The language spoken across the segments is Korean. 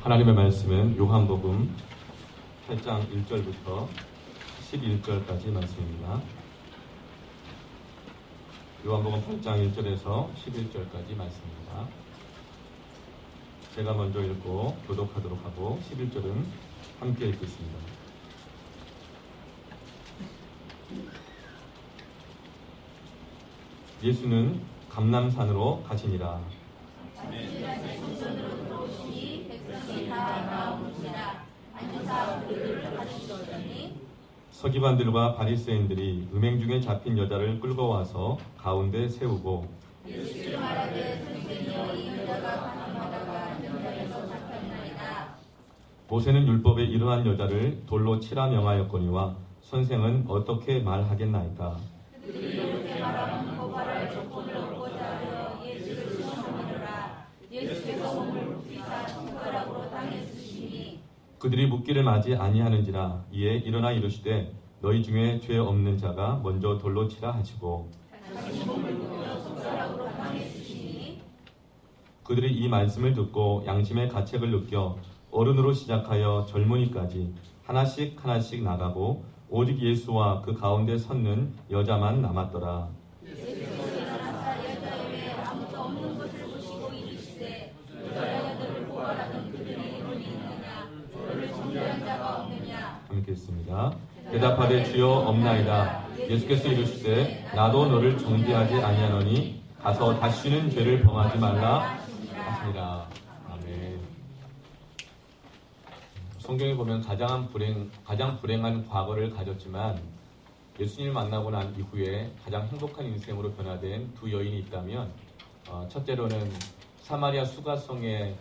하나님의 말씀은 요한복음 8장 1절부터 11절까지 말씀입니다. 요한복음 8장 1절에서 11절까지 말씀입니다. 제가 먼저 읽고 교독하도록 하고 11절은 함께 읽겠습니다. 예수는 감람산으로 가시니라. 서기관들과 바리새인들이 음행 중에 잡힌 여자를 끌고 와서 가운데 세우고 모세는 율법에 이러한 여자를 돌로 치라 명하였거니와 선생은 어떻게 말하겠나이까? 그들이 묻기를 마지 아니하는지라. 이에 일어나 이르시되 너희 중에 죄 없는 자가 먼저 돌로 치라 하시고 그들이 이 말씀을 듣고 양심의 가책을 느껴 어른으로 시작하여 젊은이까지 하나씩 하나씩 나가고 오직 예수와 그 가운데 섰는 여자만 남았더라. 함께 있습니다. 대답하되 주여 없나이다. 예수께서 이르시되 나도 너를 정죄하지 아니하노니 가서 다시는 죄를 범하지 말라 하시니라. 아멘. 성경에 보면 가장 불행한 과거를 가졌지만 예수님을 만나고 난 이후에 가장 행복한 인생으로 변화된 두 여인이 있다면 첫째로는 사마리아 수가성의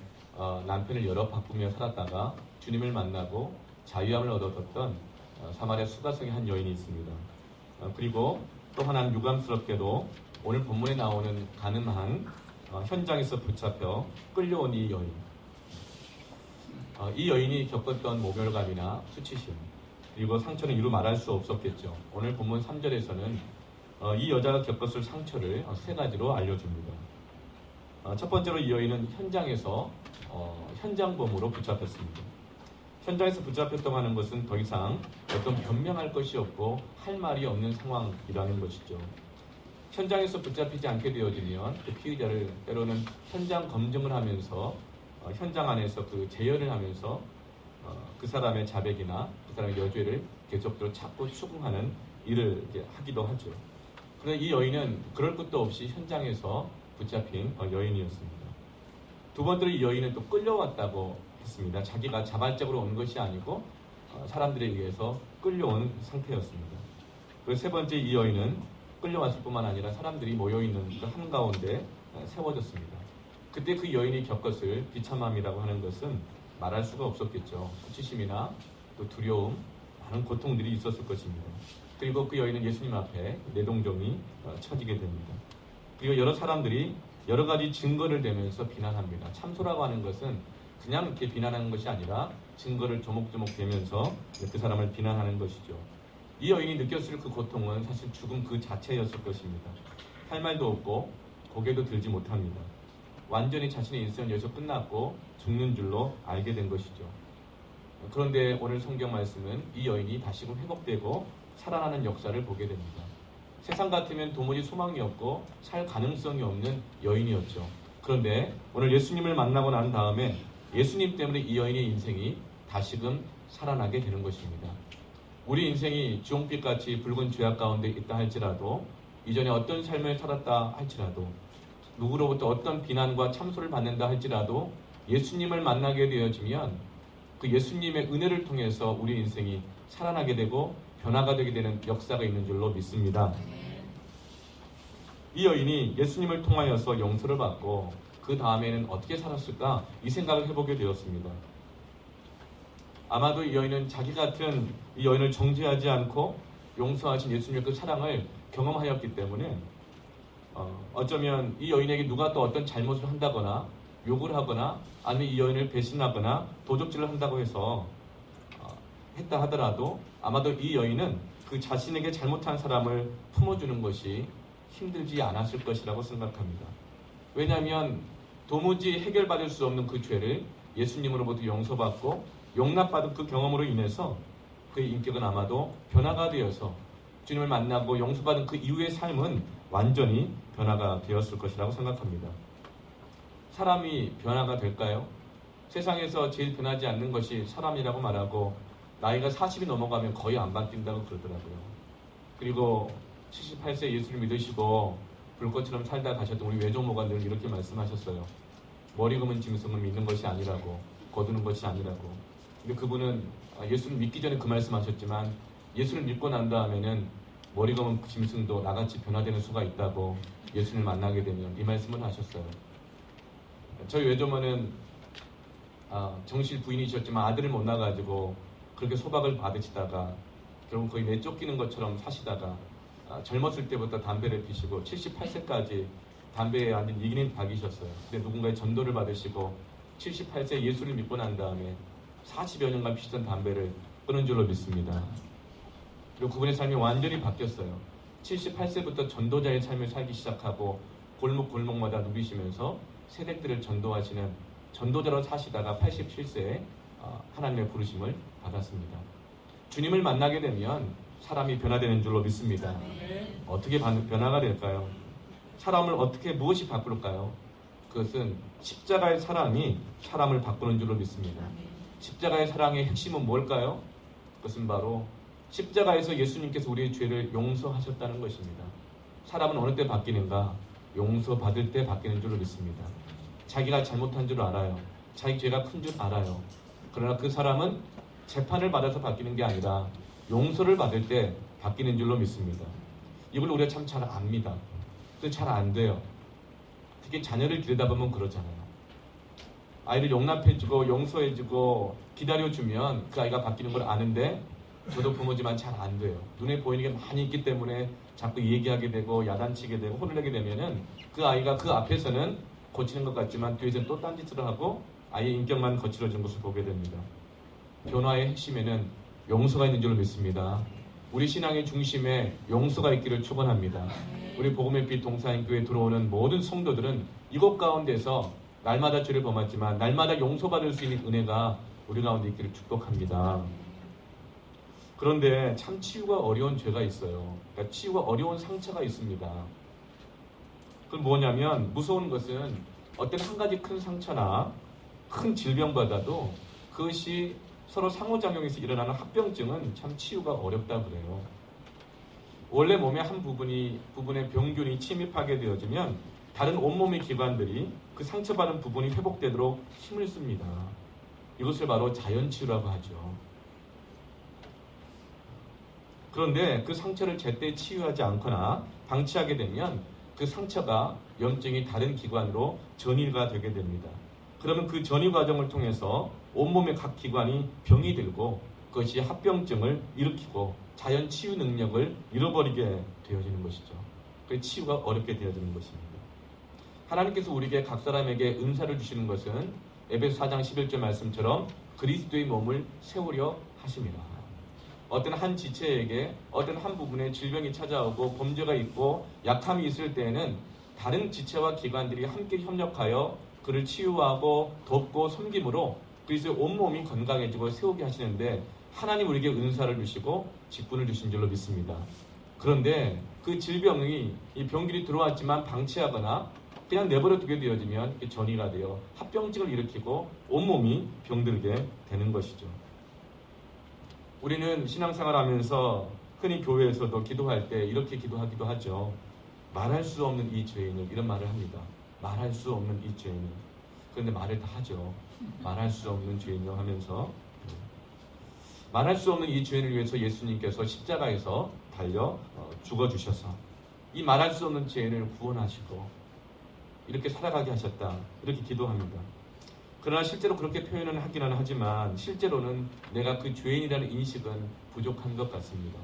남편을 여러 바꾸며 살았다가 주님을 만나고 자유함을 얻었던 사마리아 수가성의 한 여인이 있습니다. 그리고 또 하나는 유감스럽게도 오늘 본문에 나오는 가늠한 현장에서 붙잡혀 끌려온 이 여인. 이 여인이 겪었던 모멸감이나 수치심 그리고 상처는 이루 말할 수 없었겠죠. 오늘 본문 3절에서는 이 여자가 겪었을 상처를 세 가지로 알려줍니다. 첫 번째로 이 여인은 현장에서 현장범으로 붙잡혔습니다. 현장에서 붙잡혔다고 하는 것은 더 이상 어떤 변명할 것이 없고 할 말이 없는 상황이라는 것이죠. 현장에서 붙잡히지 않게 되어지면 그 피의자를 때로는 현장 검증을 하면서 현장 안에서 그 재현을 하면서 그 사람의 자백이나 그 사람의 여죄를 계속적으로 찾고 추궁하는 일을 하기도 하죠. 그런데 이 여인은 그럴 것도 없이 현장에서 붙잡힌 여인이었습니다. 두 번째로 이 여인은 또 끌려왔다고 했습니다. 자기가 자발적으로 온 것이 아니고 사람들에 의해서 끌려온 상태였습니다. 그리고 세 번째 이 여인은 끌려왔을 뿐만 아니라 사람들이 모여있는 그 한가운데 세워졌습니다. 그때 그 여인이 겪었을 비참함이라고 하는 것은 말할 수가 없었겠죠. 수치심이나 또 두려움, 많은 고통들이 있었을 것입니다. 그리고 그 여인은 예수님 앞에 내동정이 처지게 됩니다. 그리고 여러 사람들이 여러 가지 증거를 대면서 비난합니다. 참소라고 하는 것은 그냥 이렇게 비난하는 것이 아니라 증거를 조목조목 대면서 그 사람을 비난하는 것이죠. 이 여인이 느꼈을 그 고통은 사실 죽음 그 자체였을 것입니다. 할 말도 없고 고개도 들지 못합니다. 완전히 자신의 인생은 여기서 끝났고 죽는 줄로 알게 된 것이죠. 그런데 오늘 성경 말씀은 이 여인이 다시금 회복되고 살아나는 역사를 보게 됩니다. 세상 같으면 도무지 소망이 없고 살 가능성이 없는 여인이었죠. 그런데 오늘 예수님을 만나고 난 다음에 예수님 때문에 이 여인의 인생이 다시금 살아나게 되는 것입니다. 우리 인생이 주홍빛같이 붉은 죄악 가운데 있다 할지라도 이전에 어떤 삶을 살았다 할지라도 누구로부터 어떤 비난과 참소를 받는다 할지라도 예수님을 만나게 되어지면 그 예수님의 은혜를 통해서 우리 인생이 살아나게 되고 변화가 되게 되는 역사가 있는 줄로 믿습니다. 이 여인이 예수님을 통하여서 용서를 받고 그 다음에는 어떻게 살았을까 이 생각을 해보게 되었습니다. 아마도 이 여인은 자기 같은 이 여인을 정죄하지 않고 용서하신 예수님의 그 사랑을 경험하였기 때문에 어쩌면 이 여인에게 누가 또 어떤 잘못을 한다거나 욕을 하거나 아니면 이 여인을 배신하거나 도적질을 한다고 해서 했다 하더라도 아마도 이 여인은 그 자신에게 잘못한 사람을 품어주는 것이 힘들지 않았을 것이라고 생각합니다. 왜냐하면 도무지 해결받을 수 없는 그 죄를 예수님으로부터 용서받고 용납받은 그 경험으로 인해서 그의 인격은 아마도 변화가 되어서 주님을 만나고 용서받은 그 이후의 삶은 완전히 변화가 되었을 것이라고 생각합니다. 사람이 변화가 될까요? 세상에서 제일 변하지 않는 것이 사람이라고 말하고 나이가 40이 넘어가면 거의 안 바뀐다고 그러더라고요. 그리고 78세 예수를 믿으시고 불꽃처럼 살다 가셨던 우리 외조모가 늘 이렇게 말씀하셨어요. 머리 감은 짐승을 믿는 것이 아니라고, 거두는 것이 아니라고. 근데 그분은 예수를 믿기 전에 그 말씀하셨지만 예수를 믿고 난 다음에는 머리 감은 짐승도 나같이 변화되는 수가 있다고 예수를 만나게 되면 이 말씀을 하셨어요. 저희 외조모는 정실 부인이셨지만 아들을 못 낳아가지고 그렇게 소박을 받으시다가 결국 거의 내쫓기는 것처럼 사시다가 젊었을 때부터 담배를 피시고 78세까지 담배에 완전 이기는 닭이셨어요. 근데 누군가의 전도를 받으시고 78세 예수를 믿고 난 다음에 40여 년간 피시던 담배를 끊은 줄로 믿습니다. 그리고 그분의 삶이 완전히 바뀌었어요. 78세부터 전도자의 삶을 살기 시작하고 골목골목마다 누비시면서 세댁들을 전도하시는 전도자로 사시다가 87세에 하나님의 부르심을 받았습니다. 주님을 만나게 되면 사람이 변화되는 줄로 믿습니다. 어떻게 변화가 될까요? 사람을 어떻게 무엇이 바꿀까요? 그것은 십자가의 사랑이 사람을 바꾸는 줄로 믿습니다. 십자가의 사랑의 핵심은 뭘까요? 그것은 바로 십자가에서 예수님께서 우리의 죄를 용서하셨다는 것입니다. 사람은 어느 때 바뀌는가? 용서받을 때 바뀌는 줄로 믿습니다. 자기가 잘못한 줄 알아요. 자기 죄가 큰 줄 알아요. 그러나 그 사람은 재판을 받아서 바뀌는 게 아니라 용서를 받을 때 바뀌는 줄로 믿습니다. 이걸 우리가 참 잘 압니다. 근데 잘 안 돼요. 특히 자녀를 기르다 보면 그러잖아요. 아이를 용납해주고 용서해주고 기다려주면 그 아이가 바뀌는 걸 아는데 저도 부모지만 잘 안 돼요. 눈에 보이는 게 많이 있기 때문에 자꾸 얘기하게 되고 야단치게 되고 혼을 내게 되면은 그 아이가 그 앞에서는 고치는 것 같지만 뒤에서는 또 딴짓을 하고 아이의 인격만 거칠어진 것을 보게 됩니다. 변화의 핵심에는 용서가 있는 줄로 믿습니다. 우리 신앙의 중심에 용서가 있기를 축원합니다. 우리 복음의 빛 동사인교회에 들어오는 모든 성도들은 이곳 가운데서 날마다 죄를 범했지만 날마다 용서받을 수 있는 은혜가 우리 가운데 있기를 축복합니다. 그런데 참 치유가 어려운 죄가 있어요. 그러니까 치유가 어려운 상처가 있습니다. 그건 뭐냐면 무서운 것은 어떤 한 가지 큰 상처나 큰 질병보다도 그것이 서로 상호작용에서 일어나는 합병증은 참 치유가 어렵다 그래요. 원래 몸의 한 부분의 병균이 침입하게 되어지면 다른 온몸의 기관들이 그 상처받은 부분이 회복되도록 힘을 씁니다. 이것을 바로 자연치유라고 하죠. 그런데 그 상처를 제때 치유하지 않거나 방치하게 되면 그 상처가 염증이 다른 기관으로 전이가 되게 됩니다. 그러면 그 전이 과정을 통해서 온몸의 각 기관이 병이 들고 그것이 합병증을 일으키고 자연 치유 능력을 잃어버리게 되어지는 것이죠. 그 치유가 어렵게 되어지는 것입니다. 하나님께서 우리에게 각 사람에게 은사를 주시는 것은 에베소 4장 11절 말씀처럼 그리스도의 몸을 세우려 하심이라. 어떤 한 지체에게 어떤 한 부분에 질병이 찾아오고 범죄가 있고 약함이 있을 때에는 다른 지체와 기관들이 함께 협력하여 그를 치유하고 돕고 섬김으로 그리스도의 온몸이 건강해지고 세우게 하시는데 하나님 우리에게 은사를 주시고 직분을 주신 줄로 믿습니다. 그런데 그 질병이 이 병들이 들어왔지만 방치하거나 그냥 내버려 두게 되어지면 전이가 되어 합병증을 일으키고 온몸이 병들게 되는 것이죠. 우리는 신앙생활하면서 흔히 교회에서도 기도할 때 이렇게 기도하기도 하죠. 말할 수 없는 이 죄인을, 이런 말을 합니다. 말할 수 없는 이 죄인을. 그런데 말을 다 하죠. 말할 수 없는 죄인을 하면서 말할 수 없는 이 죄인을 위해서 예수님께서 십자가에서 달려 죽어주셔서 이 말할 수 없는 죄인을 구원하시고 이렇게 살아가게 하셨다. 이렇게 기도합니다. 그러나 실제로 그렇게 표현은 하기는 하지만 실제로는 내가 그 죄인이라는 인식은 부족한 것 같습니다.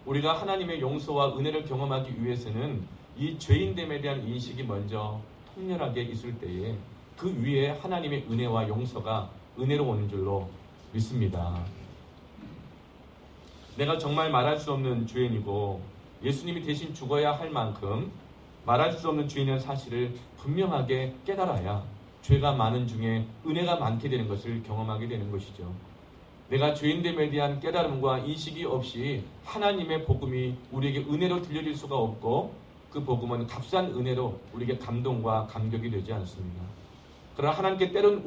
우리가 하나님의 용서와 은혜를 경험하기 위해서는 이 죄인됨에 대한 인식이 먼저 통렬하게 있을 때에 그 위에 하나님의 은혜와 용서가 은혜로 오는 줄로 믿습니다. 내가 정말 말할 수 없는 죄인이고 예수님이 대신 죽어야 할 만큼 말할 수 없는 죄인이라는 사실을 분명하게 깨달아야 죄가 많은 중에 은혜가 많게 되는 것을 경험하게 되는 것이죠. 내가 죄인됨에 대한 깨달음과 인식이 없이 하나님의 복음이 우리에게 은혜로 들려질 수가 없고, 그 복음은 값싼 은혜로 우리에게 감동과 감격이 되지 않습니다. 그러나 하나님께 때론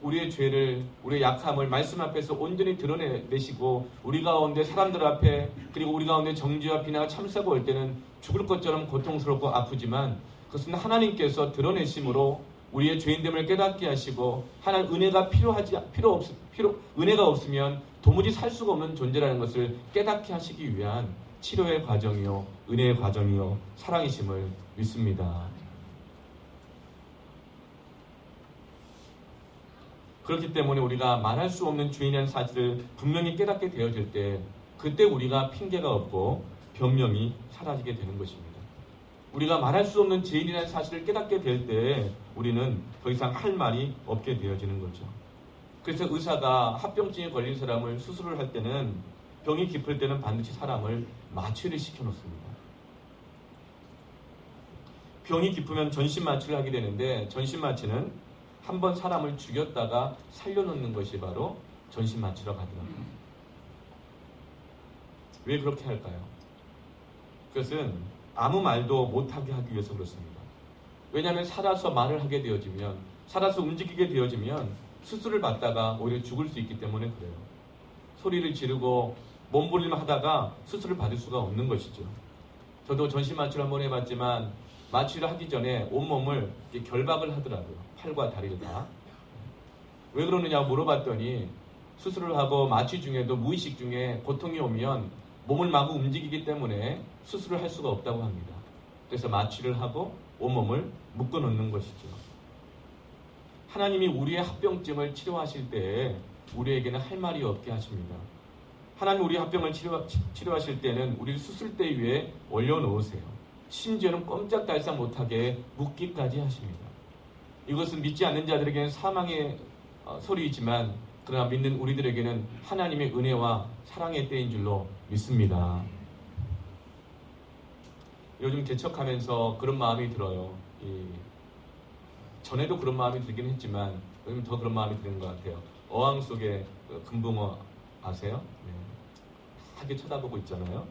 우리의 죄를, 우리의 약함을 말씀 앞에서 온전히 드러내시고 우리 가운데 사람들 앞에, 그리고 우리 가운데 정죄와 비난과 참사가 올 때는 죽을 것처럼 고통스럽고 아프지만, 그것은 하나님께서 드러내심으로 우리의 죄인됨을 깨닫게 하시고, 하나님 은혜가 은혜가 없으면 도무지 살 수가 없는 존재라는 것을 깨닫게 하시기 위한 치료의 과정이요, 은혜의 과정이요, 사랑이심을 믿습니다. 그렇기 때문에 우리가 말할 수 없는 죄인이라는 사실을 분명히 깨닫게 되어질 때, 그때 우리가 핑계가 없고 변명이 사라지게 되는 것입니다. 우리가 말할 수 없는 죄인이라는 사실을 깨닫게 될 때 우리는 더 이상 할 말이 없게 되어지는 거죠. 그래서 의사가 합병증에 걸린 사람을 수술을 할 때는, 병이 깊을 때는 반드시 사람을 마취를 시켜놓습니다. 병이 깊으면 전신마취를 하게 되는데, 전신마취는 한번 사람을 죽였다가 살려놓는 것이 바로 전신마취라고 하더라고요. 왜 그렇게 할까요? 그것은 아무 말도 못하게 하기 위해서 그렇습니다. 왜냐하면 살아서 말을 하게 되어지면, 살아서 움직이게 되어지면 수술을 받다가 오히려 죽을 수 있기 때문에 그래요. 소리를 지르고 몸부림을 하다가 수술을 받을 수가 없는 것이죠. 저도 전신마취를 한번 해봤지만 마취를 하기 전에 온몸을 결박을 하더라고요. 팔과 다리를 다. 왜 그러느냐고 물어봤더니, 수술을 하고 마취 중에도 무의식 중에 고통이 오면 몸을 마구 움직이기 때문에 수술을 할 수가 없다고 합니다. 그래서 마취를 하고 온몸을 묶어놓는 것이죠. 하나님이 우리의 합병증을 치료하실 때 우리에게는 할 말이 없게 하십니다. 하나님 우리의 합병을 치료하실 때는 우리를 수술대 위에 올려놓으세요. 심지어는 꼼짝달싹 못하게 묶기까지 하십니다. 이것은 믿지 않는 자들에게는 사망의 소리이지만, 그러나 믿는 우리들에게는 하나님의 은혜와 사랑의 때인 줄로 믿습니다. 요즘 개척하면서 그런 마음이 들어요. 전에도 그런 마음이 들긴 했지만 요즘 더 그런 마음이 드는 것 같아요. 어항 속에 금붕어 아세요? 네. 하게 쳐다보고 있잖아요.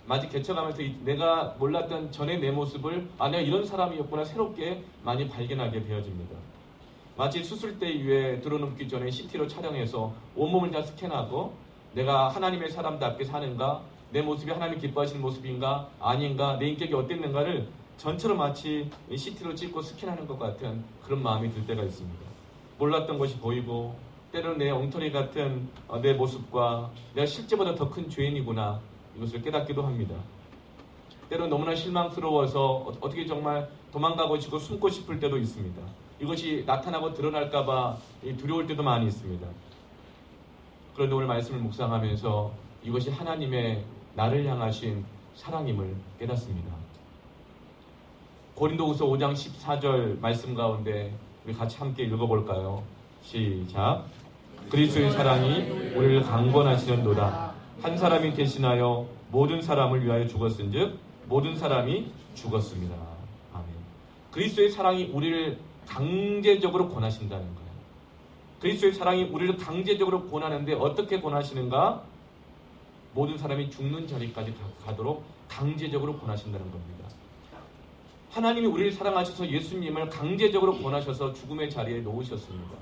마치 개척하면서 내가 몰랐던 전에 내 모습을, 내가 이런 사람이었구나 새롭게 많이 발견하게 되어집니다. 마치 수술대 위에 들어눕기 전에 CT로 촬영해서 온몸을 다 스캔하고, 내가 하나님의 사람답게 사는가, 내 모습이 하나님 기뻐하시는 모습인가 아닌가, 내 인격이 어땠는가를 전처럼 마치 CT로 찍고 스캔하는 것 같은 그런 마음이 들 때가 있습니다. 몰랐던 것이 보이고, 때로는 내 엉터리 같은 내 모습과 내가 실제보다 더 큰 죄인이구나, 이것을 깨닫기도 합니다. 때로는 너무나 실망스러워서 어떻게 정말 도망가고 싶고 숨고 싶을 때도 있습니다. 이것이 나타나고 드러날까봐 두려울 때도 많이 있습니다. 그런데 오늘 말씀을 묵상하면서 이것이 하나님의 나를 향하신 사랑임을 깨닫습니다. 고린도후서 5장 14절 말씀 가운데 우리 같이 함께 읽어볼까요? 시작. 그리스도의 사랑이 우리를 강권하시는도다. 한 사람이 대신하여 모든 사람을 위하여 죽었은즉 모든 사람이 죽었습니다. 아멘. 그리스도의 사랑이 우리를 강제적으로 권하신다는 거예요. 그리스도의 사랑이 우리를 강제적으로 권하는데 어떻게 권하시는가? 모든 사람이 죽는 자리까지 가도록 강제적으로 권하신다는 겁니다. 하나님이 우리를 사랑하셔서 예수님을 강제적으로 권하셔서 죽음의 자리에 놓으셨습니다.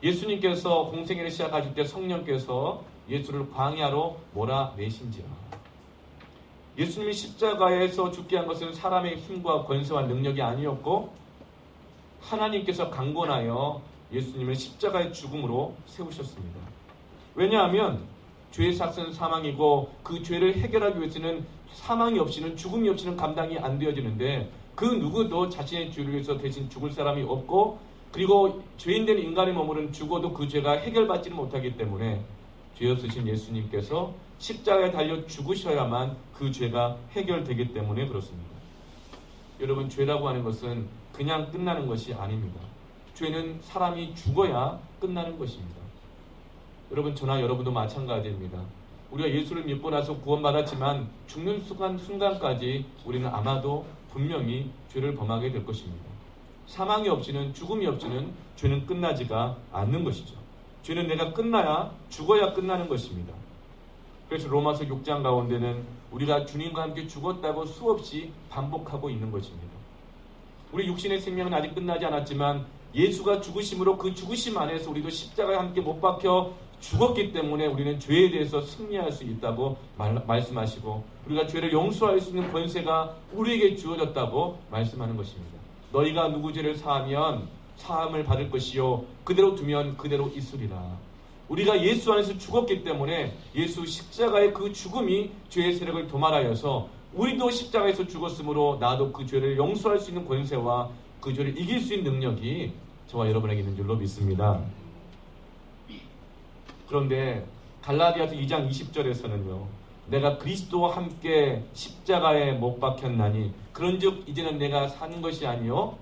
예수님께서 공생애를 시작하실 때 성령께서 예수를 광야로 몰아내신지라. 예수님이 십자가에서 죽게 한 것은 사람의 힘과 권세와 능력이 아니었고, 하나님께서 강권하여 예수님을 십자가의 죽음으로 세우셨습니다. 왜냐하면 죄의 삭은 사망이고, 그 죄를 해결하기 위해서는 사망이 없이는, 죽음이 없이는 감당이 안 되어지는데, 그 누구도 자신의 죄를 위해서 대신 죽을 사람이 없고, 그리고 죄인된 인간의 몸으로는 죽어도 그 죄가 해결받지는 못하기 때문에 죄 없으신 예수님께서 십자가에 달려 죽으셔야만 그 죄가 해결되기 때문에 그렇습니다. 여러분, 죄라고 하는 것은 그냥 끝나는 것이 아닙니다. 죄는 사람이 죽어야 끝나는 것입니다. 여러분, 저나 여러분도 마찬가지입니다. 우리가 예수를 믿고 나서 구원받았지만 죽는 순간까지 우리는 아마도 분명히 죄를 범하게 될 것입니다. 사망이 없이는, 죽음이 없이는 죄는 끝나지가 않는 것이죠. 죄는 내가 끝나야, 죽어야 끝나는 것입니다. 그래서 로마서 6장 가운데는 우리가 주님과 함께 죽었다고 수없이 반복하고 있는 것입니다. 우리 육신의 생명은 아직 끝나지 않았지만 예수가 죽으심으로 그 죽으심 안에서 우리도 십자가에 함께 못 박혀 죽었기 때문에 우리는 죄에 대해서 승리할 수 있다고 말씀하시고, 우리가 죄를 용서할 수 있는 권세가 우리에게 주어졌다고 말씀하는 것입니다. 너희가 누구 죄를 사하면 사함을 받을 것이요 그대로 두면 그대로 있으리라. 우리가 예수 안에서 죽었기 때문에 예수 십자가의 그 죽음이 죄의 세력을 도말하여서 우리도 십자가에서 죽었으므로 나도 그 죄를 용서할 수 있는 권세와 그 죄를 이길 수 있는 능력이 저와 여러분에게 있는 줄로 믿습니다. 그런데 갈라디아서 2장 20절에서는요. 내가 그리스도와 함께 십자가에 못 박혔나니 그런즉 이제는 내가 사는 것이 아니요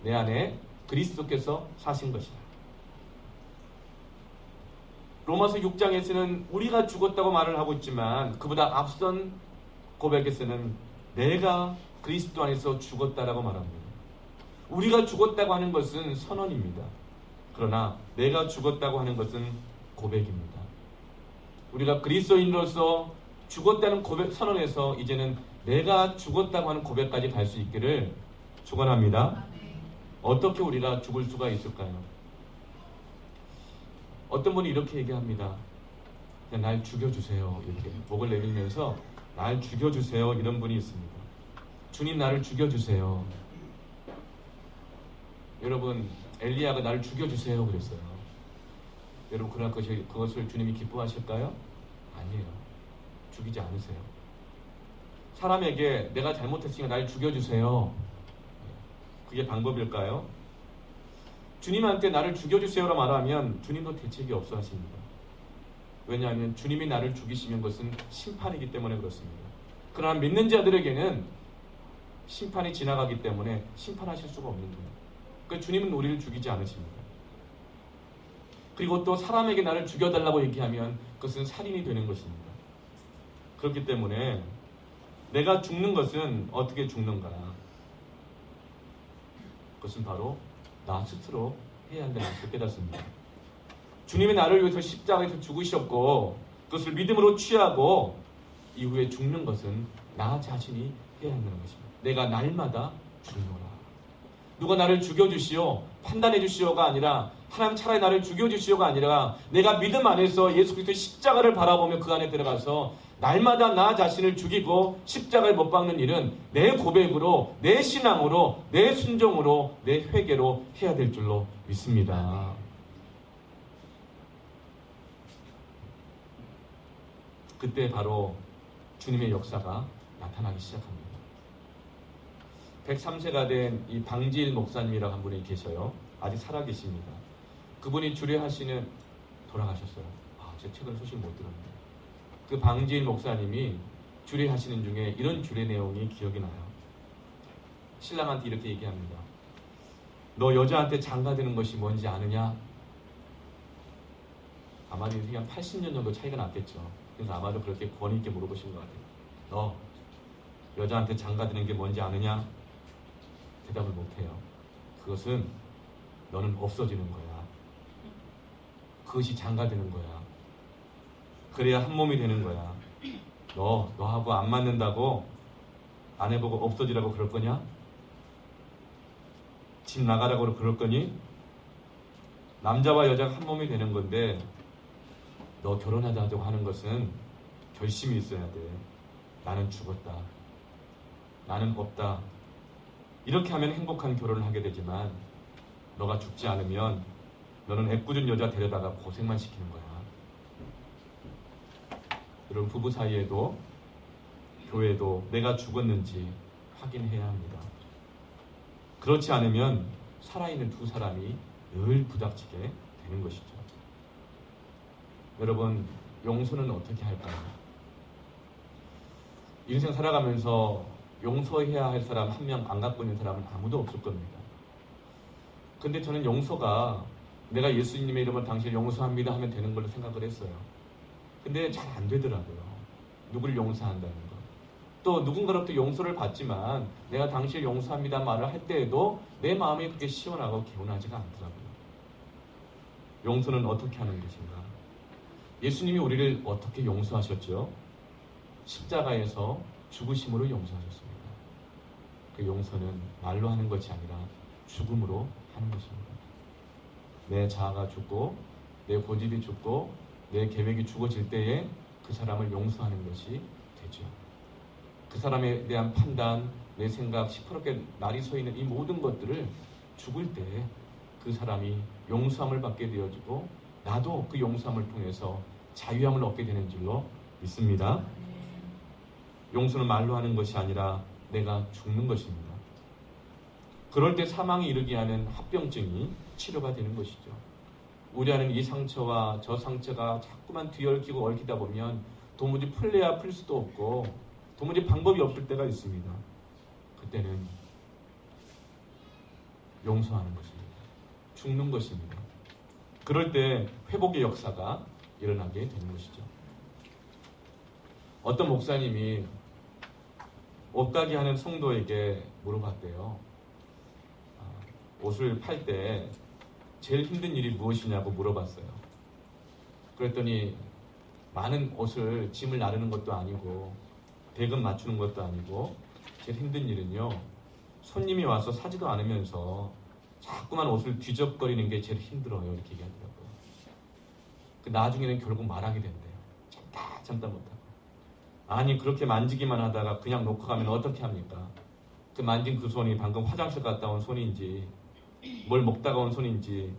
내 안에 그리스도께서 사신 것이다. 로마서 6장에서는 우리가 죽었다고 말을 하고 있지만 그보다 앞선 고백에서는 내가 그리스도 안에서 죽었다라고 말합니다. 우리가 죽었다고 하는 것은 선언입니다. 그러나 내가 죽었다고 하는 것은 고백입니다. 우리가 그리스도인으로서 죽었다는 고백 선언에서 이제는 내가 죽었다고 하는 고백까지 갈 수 있기를 축원합니다. 어떻게 우리가 죽을 수가 있을까요? 어떤 분이 이렇게 얘기합니다. 그냥 날 죽여주세요. 이렇게 목을 내밀면서 날 죽여주세요. 이런 분이 있습니다. 주님 나를 죽여주세요. 여러분 엘리야가 나를 죽여주세요 그랬어요. 여러분 그러나 그것을 주님이 기뻐하실까요? 아니에요. 죽이지 않으세요. 사람에게 내가 잘못했으니까 날 죽여주세요. 그게 방법일까요? 주님한테 나를 죽여주세요라 말하면 주님도 대책이 없어 하십니다. 왜냐하면 주님이 나를 죽이시면 그것은 심판이기 때문에 그렇습니다. 그러나 믿는 자들에게는 심판이 지나가기 때문에 심판하실 수가 없는 거예요. 그러니까 주님은 우리를 죽이지 않으십니다. 그리고 또 사람에게 나를 죽여달라고 얘기하면 그것은 살인이 되는 것입니다. 그렇기 때문에 내가 죽는 것은 어떻게 죽는가? 그것은 바로 나 스스로 해야 한다는 것을 깨닫습니다. 주님이 나를 위해서 십자가에서 죽으셨고 그것을 믿음으로 취하고 이후에 죽는 것은 나 자신이 해야 한다는 것입니다. 내가 날마다 죽노라. 누가 나를 죽여주시오, 판단해 주시오가 아니라 하나님 차라리 나를 죽여주시오가 아니라 내가 믿음 안에서 예수 그리스도의 십자가를 바라보며 그 안에 들어가서 날마다 나 자신을 죽이고 십자가에 못 박는 일은 내 고백으로, 내 신앙으로, 내 순종으로, 내 회개로 해야 될 줄로 믿습니다. 그때 바로 주님의 역사가 나타나기 시작합니다. 103세가 된 이 방지일 목사님이라고 한 분이 계셔요. 아직 살아계십니다. 그분이 주례하시는 돌아가셨어요. 제가 최근 소식 못 들었는데 그 방지일 목사님이 주례하시는 중에 이런 주례 내용이 기억이 나요. 신랑한테 이렇게 얘기합니다. 너 여자한테 장가드는 것이 뭔지 아느냐? 아마도 인생이 한 80년 정도 차이가 났겠죠. 그래서 아마도 그렇게 권위 있게 물어보신 것 같아요. 너 여자한테 장가드는 게 뭔지 아느냐? 대답을 못해요. 그것은 너는 없어지는 거야. 그것이 장가되는 거야. 그래야 한 몸이 되는 거야. 너하고 안 맞는다고 아내보고 없어지라고 그럴 거냐? 집 나가라고 그럴 거니? 남자와 여자가 한 몸이 되는 건데 너 결혼하자고 하는 것은 결심이 있어야 돼. 나는 죽었다. 나는 없다. 이렇게 하면 행복한 결혼을 하게 되지만 너가 죽지 않으면 너는 애꿎은 여자 데려다가 고생만 시키는 거야. 여러분 부부 사이에도 교회도 내가 죽었는지 확인해야 합니다. 그렇지 않으면 살아있는 두 사람이 늘 부닥치게 되는 것이죠. 여러분 용서는 어떻게 할까요? 인생 살아가면서 용서해야 할 사람 한 명 안 갖고 있는 사람은 아무도 없을 겁니다. 근데 저는 용서가 내가 예수님의 이름으로 당신을 용서합니다 하면 되는 걸로 생각을 했어요. 근데 잘 안 되더라고요. 누구를 용서한다는 거. 또 누군가로부터 용서를 받지만 내가 당신을 용서합니다 말을 할 때에도 내 마음이 그렇게 시원하고 개운하지가 않더라고요. 용서는 어떻게 하는 것인가? 예수님이 우리를 어떻게 용서하셨죠? 십자가에서 죽으심으로 용서하셨습니다. 그 용서는 말로 하는 것이 아니라 죽음으로 하는 것입니다. 내 자아가 죽고 내 고집이 죽고 내 계획이 죽어질 때에 그 사람을 용서하는 것이 되죠. 그 사람에 대한 판단, 내 생각, 시퍼렇게 날이 서 있는 이 모든 것들을 죽을 때 그 사람이 용서함을 받게 되어지고 나도 그 용서함을 통해서 자유함을 얻게 되는 줄로 믿습니다. 용서는 말로 하는 것이 아니라 내가 죽는 것입니다. 그럴 때 사망에 이르게 하는 합병증이 치료가 되는 것이죠. 우리하는 이 상처와 저 상처가 자꾸만 뒤얽히고 얽히다 보면 도무지 풀려야 풀 수도 없고 도무지 방법이 없을 때가 있습니다. 그때는 용서하는 것입니다. 죽는 것입니다. 그럴 때 회복의 역사가 일어나게 되는 것이죠. 어떤 목사님이 옷가게 하는 성도에게 물어봤대요. 옷을 팔 때 제일 힘든 일이 무엇이냐고 물어봤어요. 그랬더니 많은 옷을 짐을 나르는 것도 아니고 대금 맞추는 것도 아니고 제일 힘든 일은요, 손님이 와서 사지도 않으면서 자꾸만 옷을 뒤적거리는 게 제일 힘들어요. 이렇게 얘기하더라고요. 나중에는 결국 말하게 된대요. 참다 못하고. 아니 그렇게 만지기만 하다가 그냥 놓고 가면 어떻게 합니까? 그 만진 그 손이 방금 화장실 갔다 온 손인지 뭘 먹다가 온 손인지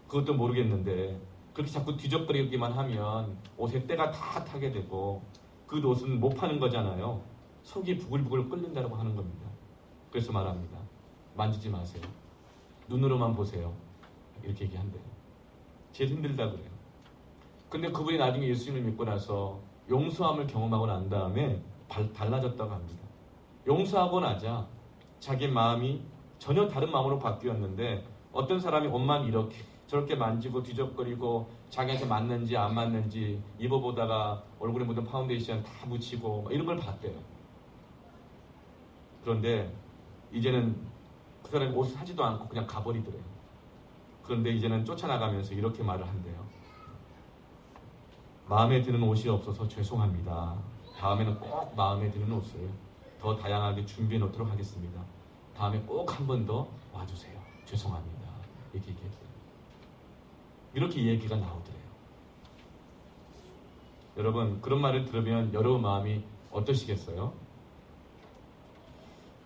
그것도 모르겠는데 그렇게 자꾸 뒤적거리기만 하면 옷에 때가 다 타게 되고 그 옷은 못 파는 거잖아요. 속이 부글부글 끓는다고 하는 겁니다. 그래서 말합니다. 만지지 마세요. 눈으로만 보세요. 이렇게 얘기한대요. 제일 힘들다 그래요. 근데 그분이 나중에 예수님을 믿고 나서 용서함을 경험하고 난 다음에 달라졌다고 합니다. 용서하고 나자 자기 마음이 전혀 다른 마음으로 바뀌었는데 어떤 사람이 옷만 이렇게 저렇게 만지고 뒤적거리고 자기한테 맞는지 안 맞는지 입어보다가 얼굴에 묻은 파운데이션 다 묻히고 이런 걸 봤대요. 그런데 이제는 그 사람이 옷을 사지도 않고 그냥 가버리더래요. 그런데 이제는 쫓아나가면서 이렇게 말을 한대요. 마음에 드는 옷이 없어서 죄송합니다. 다음에는 꼭 마음에 드는 옷을 더 다양하게 준비해 놓도록 하겠습니다. 다음에 꼭 한 번 더 와주세요. 죄송합니다. 이렇게 얘기했어요. 이렇게 얘기가 나오더래요. 여러분 그런 말을 들으면 여러분 마음이 어떠시겠어요?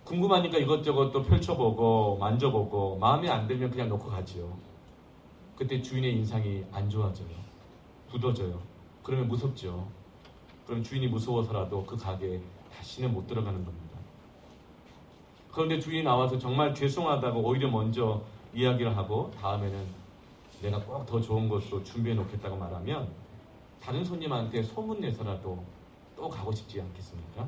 궁금하니까 이것저것 또 펼쳐보고 만져보고 마음에 안 들면 그냥 놓고 가지요. 그때 주인의 인상이 안 좋아져요. 굳어져요. 그러면 무섭죠. 그럼 주인이 무서워서라도 그 가게에 다시는 못 들어가는 겁니다. 그런데 주인이 나와서 정말 죄송하다고 오히려 먼저 이야기를 하고 다음에는 내가 꼭 더 좋은 것으로 준비해 놓겠다고 말하면 다른 손님한테 소문내서라도 또 가고 싶지 않겠습니까?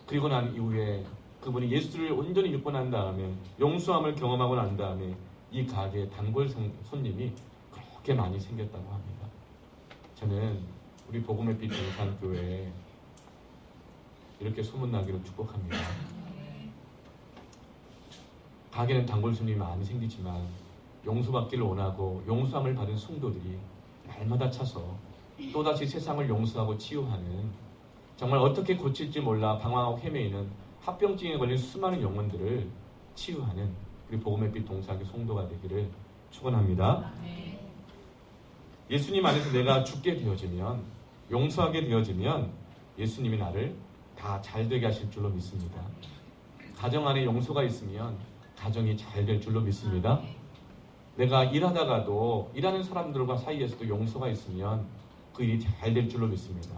그리고 난 이후에 그분이 예수를 온전히 믿고 난 다음에 용서함을 경험하고 난 다음에 이 가게에 단골 손님이 그렇게 많이 생겼다고 합니다. 저는 우리 복음의 빛 동산교회에 이렇게 소문나기를 축복합니다. 가게는 단골 손님이 많이 생기지만 용서받기를 원하고 용서함을 받은 성도들이 날마다 차서 또다시 세상을 용서하고 치유하는 정말 어떻게 고칠지 몰라 방황하고 헤매이는 합병증에 걸린 수많은 영혼들을 치유하는 우리 복음의 빛 동산교 성도가 되기를 축원합니다. 예수님 안에서 내가 죽게 되어지면 용서하게 되어지면 예수님이 나를 다 잘되게 하실 줄로 믿습니다. 가정 안에 용서가 있으면 가정이 잘 될 줄로 믿습니다. 내가 일하다가도 일하는 사람들과 사이에서도 용서가 있으면 그 일이 잘 될 줄로 믿습니다.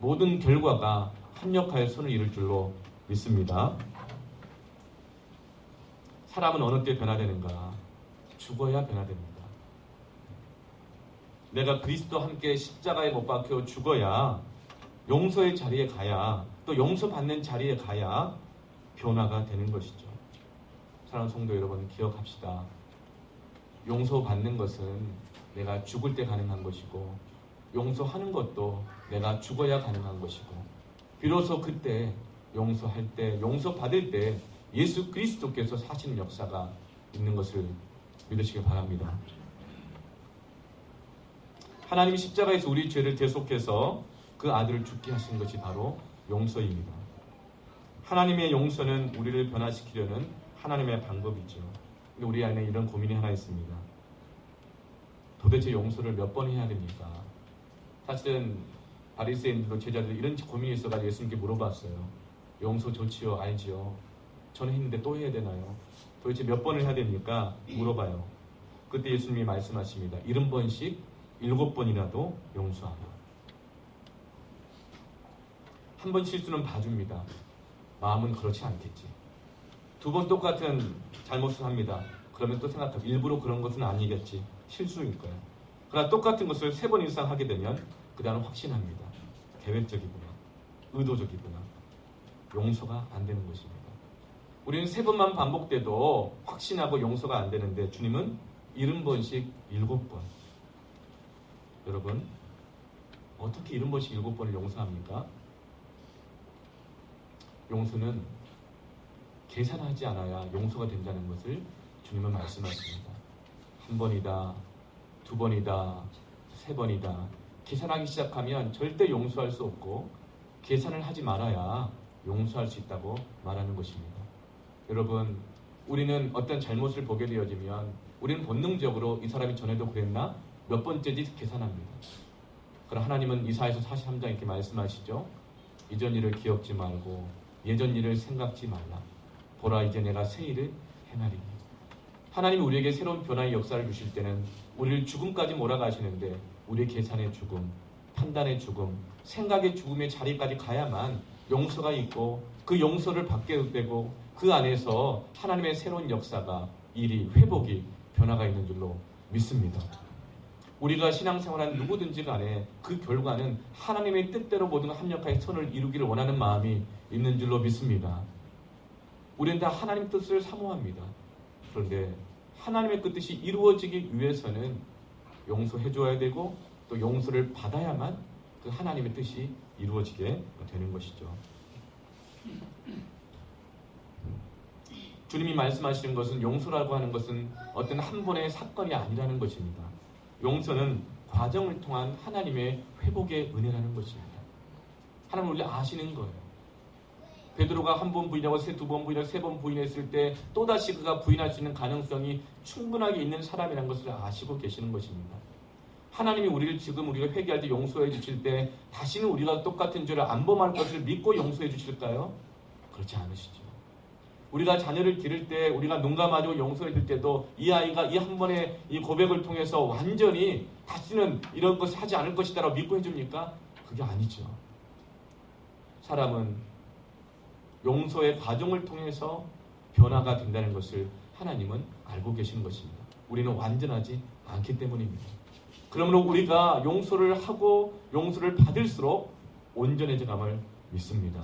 모든 결과가 합력하여 선을 이룰 줄로 믿습니다. 사람은 어느 때 변화되는가? 죽어야 변화됩니다. 내가 그리스도와 함께 십자가에 못 박혀 죽어야 용서의 자리에 가야 또 용서받는 자리에 가야 변화가 되는 것이죠. 사랑하는 성도 여러분 기억합시다. 용서받는 것은 내가 죽을 때 가능한 것이고 용서하는 것도 내가 죽어야 가능한 것이고, 비로소 그때 용서할 때, 용서받을 때 예수 그리스도께서 사시는 역사가 있는 것을 믿으시기 바랍니다. 하나님이 십자가에서 우리 죄를 대속해서 그 아들을 죽게 하신 것이 바로 용서입니다. 하나님의 용서는 우리를 변화시키려는 하나님의 방법이죠. 근데 우리 안에 이런 고민이 하나 있습니다. 도대체 용서를 몇 번 해야 됩니까? 사실은 바리새인들도 제자들 이런 고민이 있어가지고 예수님께 물어봤어요. 용서 좋지요? 알지요? 저는 했는데 또 해야 되나요? 도대체 몇 번을 해야 됩니까? 물어봐요. 그때 예수님이 말씀하십니다. 70번씩 7번이라도 용서하라. 한 번 실수는 봐줍니다. 마음은 그렇지 않겠지. 2번 똑같은 잘못을 합니다. 그러면 또 생각하고 일부러 그런 것은 아니겠지. 실수일 거야. 그러나 똑같은 것을 3번 이상 하게 되면 그 다음은 확신합니다. 계획적이구나. 의도적이구나. 용서가 안 되는 것입니다. 우리는 3번만 반복돼도 확신하고 용서가 안 되는데 주님은 70번씩 7번. 여러분, 어떻게 70번씩 7번을 용서합니까? 용서는 계산하지 않아야 용서가 된다는 것을 주님은 말씀하십니다. 1번이다, 2번이다, 3번이다. 계산하기 시작하면 절대 용서할 수 없고 계산을 하지 말아야 용서할 수 있다고 말하는 것입니다. 여러분, 우리는 어떤 잘못을 보게 되어지면 우리는 본능적으로 이 사람이 전에도 그랬나? 몇 번째지 계산합니다. 그러나 하나님은 이사야서 43장 이렇게 말씀하시죠. 이전 일을 기억지 말고 예전 일을 생각지 말라. 보라, 이제 내가 새 일을 행하리니. 하나님이 우리에게 새로운 변화의 역사를 주실 때는 우리를 죽음까지 몰아가시는데 우리의 계산의 죽음, 판단의 죽음, 생각의 죽음의 자리까지 가야만 용서가 있고 그 용서를 받게 되고 그 안에서 하나님의 새로운 역사가, 일이, 회복이, 변화가 있는 줄로 믿습니다. 우리가 신앙생활한 누구든지 간에 그 결과는 하나님의 뜻대로 모두가 합력하여 선을 이루기를 원하는 마음이 있는 줄로 믿습니다. 우리는 다 하나님 뜻을 사모합니다. 그런데 하나님의 그 뜻이 이루어지기 위해서는 용서해 줘야 되고 또 용서를 받아야만 그 하나님의 뜻이 이루어지게 되는 것이죠. 주님이 말씀하시는 것은 용서라고 하는 것은 어떤 한 번의 사건이 아니라는 것입니다. 용서는 과정을 통한 하나님의 회복의 은혜라는 것입니다. 하나님은 우리 아시는 거예요. 베드로가 1번 부인하고 2번 부인하고 3번 부인했을 때 또다시 그가 부인할 수 있는 가능성이 충분하게 있는 사람이라는 것을 아시고 계시는 것입니다. 하나님이 우리를 지금 우리가 회개할 때 용서해 주실 때 다시는 우리가 똑같은 죄를 안 범할 것을 믿고 용서해 주실까요? 그렇지 않으시죠. 우리가 자녀를 기를 때 우리가 눈 감아주고 용서해 줄 때도 이 아이가 이 한 번의 이 고백을 통해서 완전히 다시는 이런 것을 하지 않을 것이다라고 믿고 해줍니까? 그게 아니죠. 사람은 용서의 과정을 통해서 변화가 된다는 것을 하나님은 알고 계시는 것입니다. 우리는 완전하지 않기 때문입니다. 그러므로 우리가 용서를 하고 용서를 받을수록 온전해져감을 믿습니다.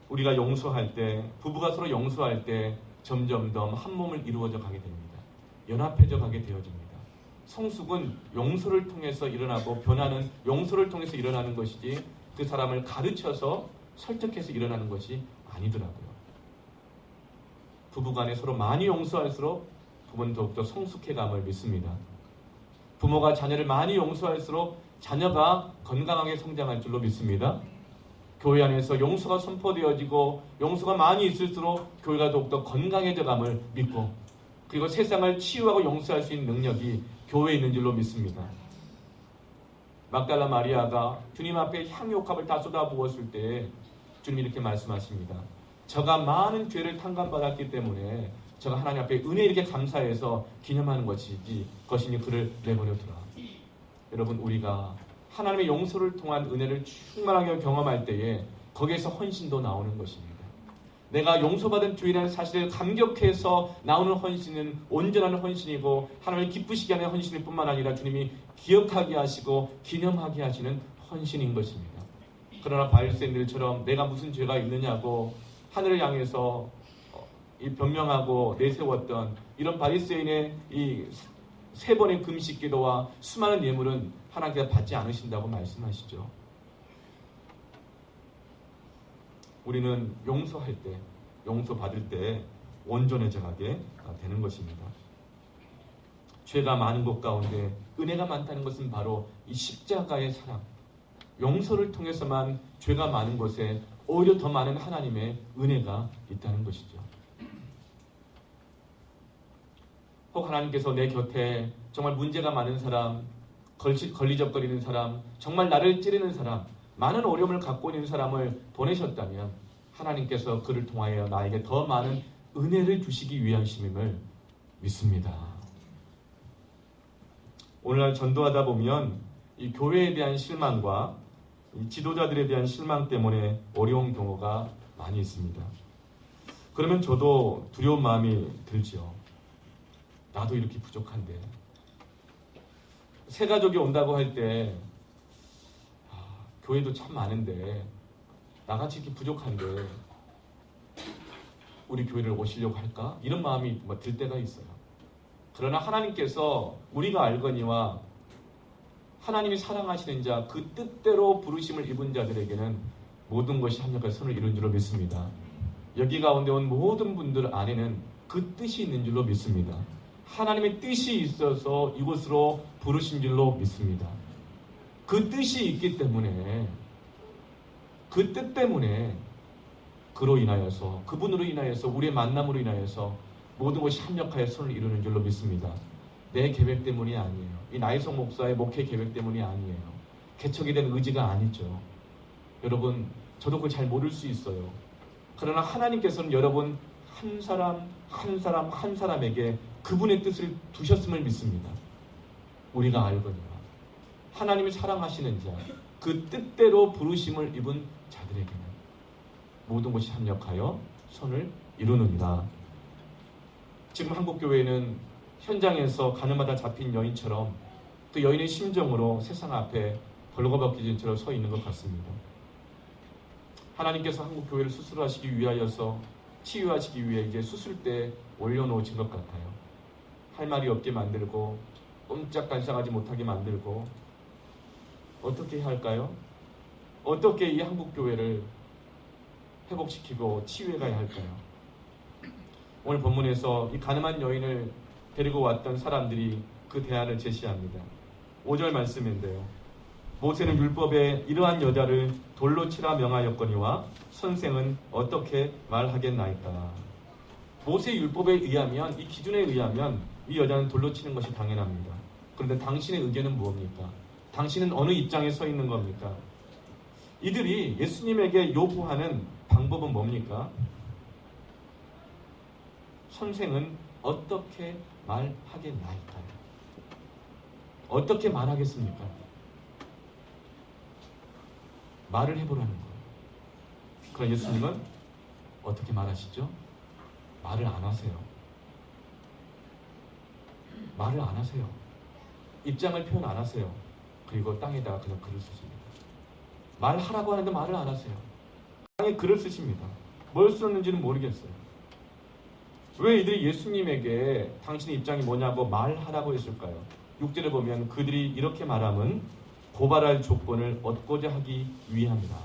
우리가 용서할 때, 부부가 서로 용서할 때 점점 더 한 몸을 이루어져 가게 됩니다. 연합해져 가게 되어집니다. 성숙은 용서를 통해서 일어나고 변화는 용서를 통해서 일어나는 것이지 그 사람을 가르쳐서 설득해서 일어나는 것이 아니더라고요. 부부간에 서로 많이 용서할수록 부부는 더욱더 성숙해감을 믿습니다. 부모가 자녀를 많이 용서할수록 자녀가 건강하게 성장할 줄로 믿습니다. 교회 안에서 용서가 선포되어지고 용서가 많이 있을수록 교회가 더욱더 건강해져감을 믿고 그리고 세상을 치유하고 용서할 수 있는 능력이 교회에 있는 줄로 믿습니다. 막달라 마리아가 주님 앞에 향유옥합을 다 쏟아부었을 때 주님이 이렇게 말씀하십니다. 저가 많은 죄를 탕감받았기 때문에 저가 하나님 앞에 은혜 이렇게 감사해서 기념하는 것이니 그를 내버려두라. 여러분, 우리가 하나님의 용서를 통한 은혜를 충만하게 경험할 때에 거기에서 헌신도 나오는 것입니다. 내가 용서받은 주인이라는 사실을 감격해서 나오는 헌신은 온전한 헌신이고 하나님을 기쁘시게 하는 헌신일 뿐만 아니라 주님이 기억하게 하시고 기념하게 하시는 헌신인 것입니다. 그러나 바리새인들처럼 내가 무슨 죄가 있느냐고 하늘을 향해서 이 변명하고 내세웠던 이런 바리새인의 이 3번의 금식 기도와 수많은 예물은 하나님께서 받지 않으신다고 말씀하시죠. 우리는 용서할 때, 용서받을 때 온전해져가게 되는 것입니다. 죄가 많은 것 가운데 은혜가 많다는 것은 바로 이 십자가의 사랑, 용서를 통해서만 죄가 많은 곳에 오히려 더 많은 하나님의 은혜가 있다는 것이죠. 혹 하나님께서 내 곁에 정말 문제가 많은 사람, 걸리적거리는 사람, 정말 나를 찌르는 사람, 많은 어려움을 갖고 있는 사람을 보내셨다면 하나님께서 그를 통하여 나에게 더 많은 은혜를 주시기 위하심임을 믿습니다. 오늘날 전도하다 보면 이 교회에 대한 실망과 이 지도자들에 대한 실망 때문에 어려운 경우가 많이 있습니다. 그러면 저도 두려운 마음이 들죠. 나도 이렇게 부족한데. 새 가족이 온다고 할 때 교회도 참 많은데 나같이 이렇게 부족한데 우리 교회를 오시려고 할까? 이런 마음이 들 때가 있어요. 그러나 하나님께서 우리가 알거니와 하나님이 사랑하시는 자, 그 뜻대로 부르심을 입은 자들에게는 모든 것이 합력하여 선을 이룬 줄로 믿습니다. 여기 가운데 온 모든 분들 안에는 그 뜻이 있는 줄로 믿습니다. 하나님의 뜻이 있어서 이곳으로 부르신 줄로 믿습니다. 그 뜻이 있기 때문에, 그 뜻 때문에 그로 인하여서, 그분으로 인하여서, 우리의 만남으로 인하여서 모든 것이 합력하여 선을 이루는 줄로 믿습니다. 내 계획 때문이 아니에요. 이 나이성 목사의 목회 계획 때문이 아니에요. 개척에 대한 의지가 아니죠. 여러분, 저도 그걸 잘 모를 수 있어요. 그러나 하나님께서는 여러분 한 사람 한 사람 한 사람에게 그분의 뜻을 두셨음을 믿습니다. 우리가 알거니와 하나님이 사랑하시는 자, 그 뜻대로 부르심을 입은 자들에게는 모든 것이 합력하여 선을 이루느니라. 지금 한국교회는 현장에서 가늠하다 잡힌 여인처럼 그 여인의 심정으로 세상 앞에 벌거벗기진처럼 서 있는 것 같습니다. 하나님께서 한국교회를 수술하시기 위하여서, 치유하시기 위해 이제 수술대에 올려놓으신 것 같아요. 할 말이 없게 만들고 꼼짝달싹하지 못하게 만들고 어떻게 해야 할까요? 어떻게 이 한국교회를 회복시키고 치유해 가야 할까요? 오늘 본문에서 이 가늠한 여인을 데리고 왔던 사람들이 그 대안을 제시합니다. 5절 말씀인데요. 모세는 율법에 이러한 여자를 돌로 치라 명하였거니와 선생은 어떻게 말하겠나이까. 모세 율법에 의하면, 이 기준에 의하면 이 여자는 돌로 치는 것이 당연합니다. 그런데 당신의 의견은 무엇입니까? 당신은 어느 입장에 서 있는 겁니까? 이들이 예수님에게 요구하는 방법은 뭡니까? 선생은 어떻게 말하겠나이까? 어떻게 말하겠습니까? 말을 해보라는 거예요. 그럼 예수님은 어떻게 말하시죠? 말을 안 하세요. 말을 안 하세요. 입장을 표현 안 하세요. 그리고 땅에다가 그냥 글을 쓰십니다. 말하라고 하는데 말을 안 하세요. 땅에 글을 쓰십니다. 뭘 썼는지는 모르겠어요. 왜 이들이 예수님에게 당신의 입장이 뭐냐고 말하라고 했을까요? 6절에 보면 그들이 이렇게 말함은 고발할 조건을 얻고자 하기 위함이라.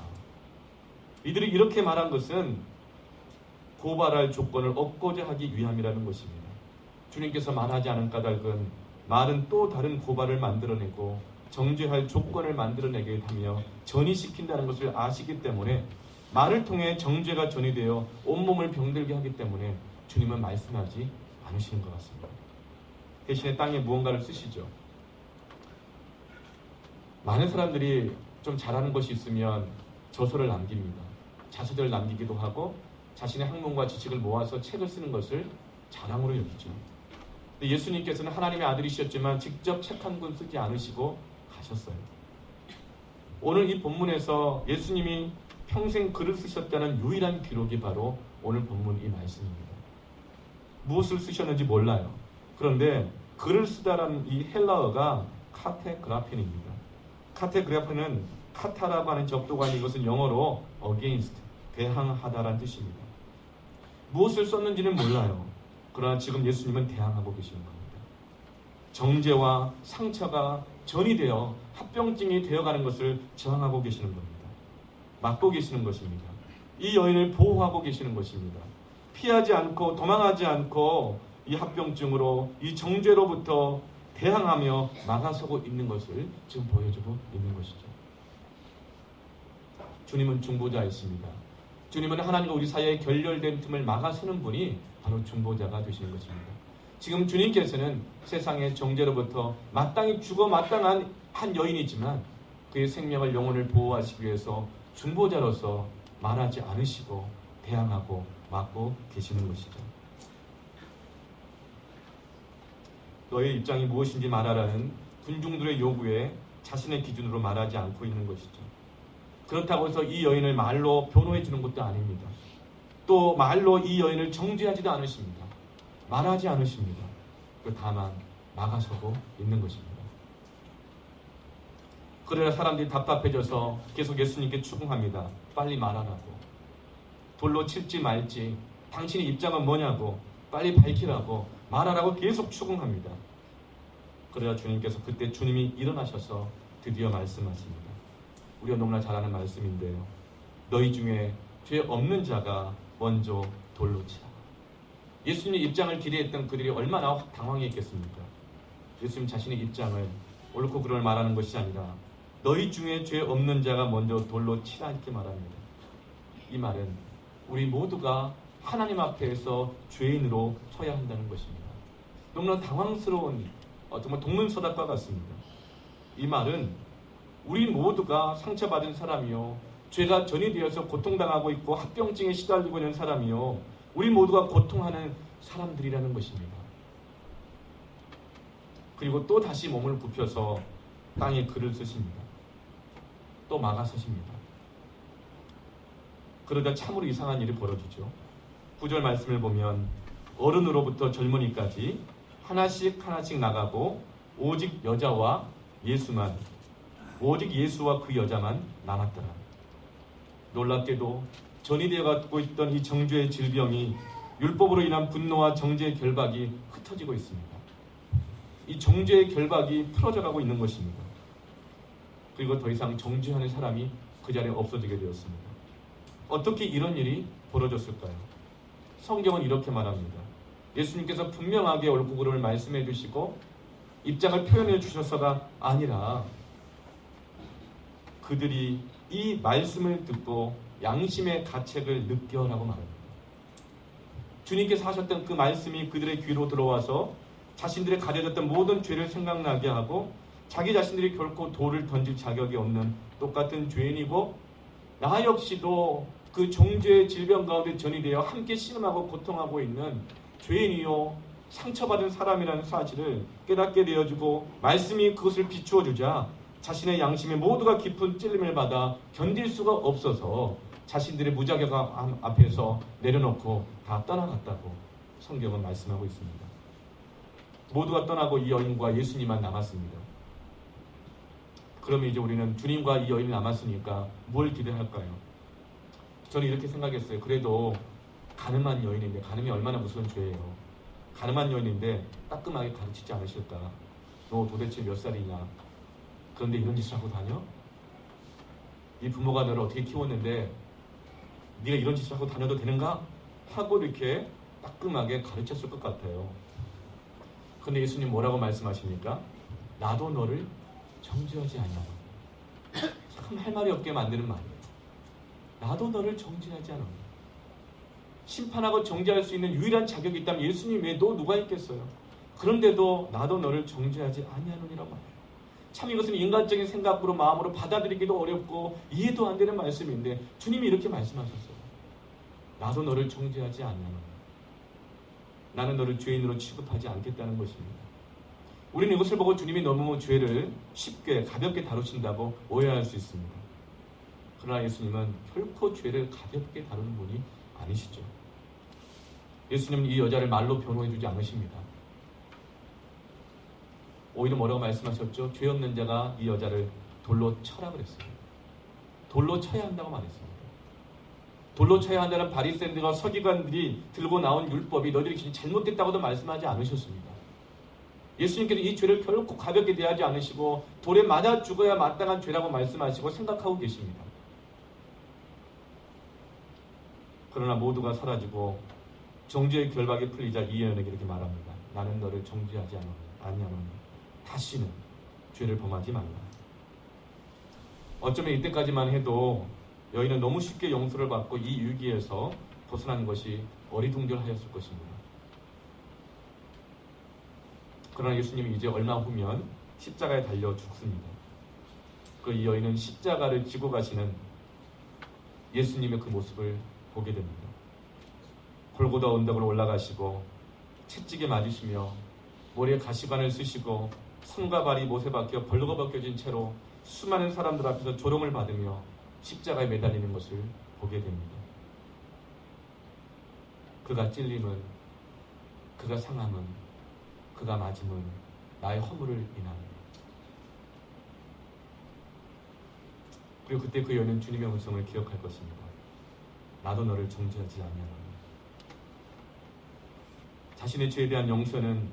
이들이 이렇게 말한 것은 고발할 조건을 얻고자 하기 위함이라는 것입니다. 주님께서 말하지 않은 까닭은 말은 또 다른 고발을 만들어내고 정죄할 조건을 만들어내게 하며 전이시킨다는 것을 아시기 때문에 말을 통해 정죄가 전이되어 온몸을 병들게 하기 때문에 주님은 말씀하지 않으시는 것 같습니다. 대신에 땅에 무언가를 쓰시죠. 많은 사람들이 좀 잘하는 것이 있으면 저서를 남깁니다. 자서들을 남기기도 하고 자신의 학문과 지식을 모아서 책을 쓰는 것을 자랑으로 여기죠. 근데 예수님께서는 하나님의 아들이셨지만 직접 책 한 권 쓰지 않으시고 가셨어요. 오늘 이 본문에서 예수님이 평생 글을 쓰셨다는 유일한 기록이 바로 오늘 본문 이 말씀입니다. 무엇을 쓰셨는지 몰라요. 그런데 글을 쓰다라는 이 헬라어가 카테그라펜입니다. 카테그라펜은 카타라고 하는 접두관이, 이것은 영어로 against, 대항하다라는 뜻입니다. 무엇을 썼는지는 몰라요. 그러나 지금 예수님은 대항하고 계시는 겁니다. 정죄와 상처가 전이 되어 합병증이 되어가는 것을 저항하고 계시는 겁니다. 막고 계시는 것입니다. 이 여인을 보호하고 계시는 것입니다. 피하지 않고 도망하지 않고 이 합병증으로 이 정죄로부터 대항하며 막아서고 있는 것을 지금 보여주고 있는 것이죠. 주님은 중보자이십니다. 주님은 하나님과 우리 사이에 결렬된 틈을 막아서는 분이 바로 중보자가 되시는 것입니다. 지금 주님께서는 세상의 정죄로부터 마땅히 죽어 마땅한 한 여인이지만 그의 생명을 영혼을 보호하시기 위해서 중보자로서 말하지 않으시고 대항하고 막고 계시는 것이죠. 너의 입장이 무엇인지 말하라는 군중들의 요구에 자신의 기준으로 말하지 않고 있는 것이죠. 그렇다고 해서 이 여인을 말로 변호해 주는 것도 아닙니다. 또 말로 이 여인을 정죄하지도 않으십니다. 말하지 않으십니다. 다만 막아서고 있는 것입니다. 그러나 사람들이 답답해져서 계속 예수님께 추궁합니다. 빨리 말하라고. 돌로 칠지 말지, 당신의 입장은 뭐냐고, 빨리 밝히라고, 말하라고 계속 추궁합니다. 그러자 주님께서 그때 주님이 일어나셔서 드디어 말씀하십니다. 우리가 너무나 잘 아는 말씀인데요. 너희 중에 죄 없는 자가 먼저 돌로 치라. 예수님의 입장을 기대했던 그들이 얼마나 당황했겠습니까? 예수님 자신의 입장을 옳고 그름을 말하는 것이 아니라 너희 중에 죄 없는 자가 먼저 돌로 치라 이렇게 말합니다. 이 말은 우리 모두가 하나님 앞에서 죄인으로 서야 한다는 것입니다. 너무나 당황스러운 정말 동문서답과 같습니다. 이 말은 우리 모두가 상처받은 사람이요, 죄가 전이 되어서 고통당하고 있고 합병증에 시달리고 있는 사람이요, 우리 모두가 고통하는 사람들이라는 것입니다. 그리고 또 다시 몸을 굽혀서 땅에 글을 쓰십니다. 또 막아서십니다. 그러다 참으로 이상한 일이 벌어지죠. 9절 말씀을 보면 어른으로부터 젊은이까지 하나씩 하나씩 나가고 오직 여자와 예수와 그 여자만 남았더라. 놀랍게도 전이 되어가고 있던 이 정죄의 질병이 율법으로 인한 분노와 정죄의 결박이 흩어지고 있습니다. 이 정죄의 결박이 풀어져가고 있는 것입니다. 그리고 더 이상 정죄하는 사람이 그 자리에 없어지게 되었습니다. 어떻게 이런 일이 벌어졌을까요? 성경은 이렇게 말합니다. 예수님께서 분명하게 옳고 그름을 말씀해 주시고 입장을 표현해 주셔서가 아니라 그들이 이 말씀을 듣고 양심의 가책을 느껴라고 말합니다. 주님께서 하셨던 그 말씀이 그들의 귀로 들어와서 자신들의 가려졌던 모든 죄를 생각나게 하고 자기 자신들이 결코 돌을 던질 자격이 없는 똑같은 죄인이고 나 역시도 그 정죄의 질병 가운데 전이되어 함께 신음하고 고통하고 있는 죄인이요 상처받은 사람이라는 사실을 깨닫게 되어주고 말씀이 그것을 비추어 주자 자신의 양심에 모두가 깊은 찔림을 받아 견딜 수가 없어서 자신들의 무자격함 앞에서 내려놓고 다 떠나갔다고 성경은 말씀하고 있습니다. 모두가 떠나고 이 여인과 예수님만 남았습니다. 그러면 이제 우리는 주님과 이 여인이 남았으니까 뭘 기대할까요? 저는 이렇게 생각했어요. 그래도 가늠한 여인인데, 가늠이 얼마나 무서운 죄예요. 가늠한 여인인데 따끔하게 가르치지 않으실까? 너 도대체 몇 살이냐? 그런데 이런 짓을 하고 다녀? 네 부모가 너를 어떻게 키웠는데 네가 이런 짓을 하고 다녀도 되는가? 하고 이렇게 따끔하게 가르쳤을 것 같아요. 그런데 예수님 뭐라고 말씀하십니까? 나도 너를 정죄하지 않아. 참 할 말이 없게 만드는 말이에요. 나도 너를 정죄하지 않아. 심판하고 정죄할 수 있는 유일한 자격이 있다면 예수님 외에 또 누가 있겠어요? 그런데도 나도 너를 정죄하지 아니하노니라고 말해요. 참 이것은 인간적인 생각으로 마음으로 받아들이기도 어렵고 이해도 안 되는 말씀인데 주님이 이렇게 말씀하셨어요. 나도 너를 정죄하지 아니하노니. 나는 너를 죄인으로 취급하지 않겠다는 것입니다. 우리는 이것을 보고 주님이 너무 죄를 쉽게 가볍게 다루신다고 오해할 수 있습니다. 그러나 예수님은 결코 죄를 가볍게 다루는 분이 아니시죠. 예수님은 이 여자를 말로 변호해주지 않으십니다. 오히려 뭐라고 말씀하셨죠? 죄 없는 자가 이 여자를 돌로 쳐라 그랬어요. 돌로 쳐야 한다고 말했습니다. 돌로 쳐야 한다는 바리새인들과 서기관들이 들고 나온 율법이 너희들이 잘못됐다고도 말씀하지 않으셨습니다. 예수님께서 이 죄를 결코 가볍게 대하지 않으시고 돌에 맞아 죽어야 마땅한 죄라고 말씀하시고 생각하고 계십니다. 그러나 모두가 사라지고 정죄의 결박이 풀리자 이 여인에게 이렇게 말합니다. 나는 너를 정죄하지 아니하노니 다시는 죄를 범하지 말라. 어쩌면 이때까지만 해도 여인은 너무 쉽게 용서를 받고 이 위기에서 벗어난 것이 어리둥절하였을 것입니다. 그러나 예수님이 이제 얼마 후면 십자가에 달려 죽습니다. 그 이 여인은 십자가를 지고 가시는 예수님의 그 모습을 보게 됩니다. 골고다 언덕으로 올라가시고 채찍에 맞으시며 머리에 가시관을 쓰시고 손과 발이 못에 박혀 벌거벗겨진 채로 수많은 사람들 앞에서 조롱을 받으며 십자가에 매달리는 것을 보게 됩니다. 그가 찔림은, 그가 상함은, 그가 맞음은 나의 허물을 인합니다. 그리고 그때 그 여인은 주님의 음성을 기억할 것입니다. 나도 너를 정죄하지 아니하노니. 자신의 죄에 대한 용서는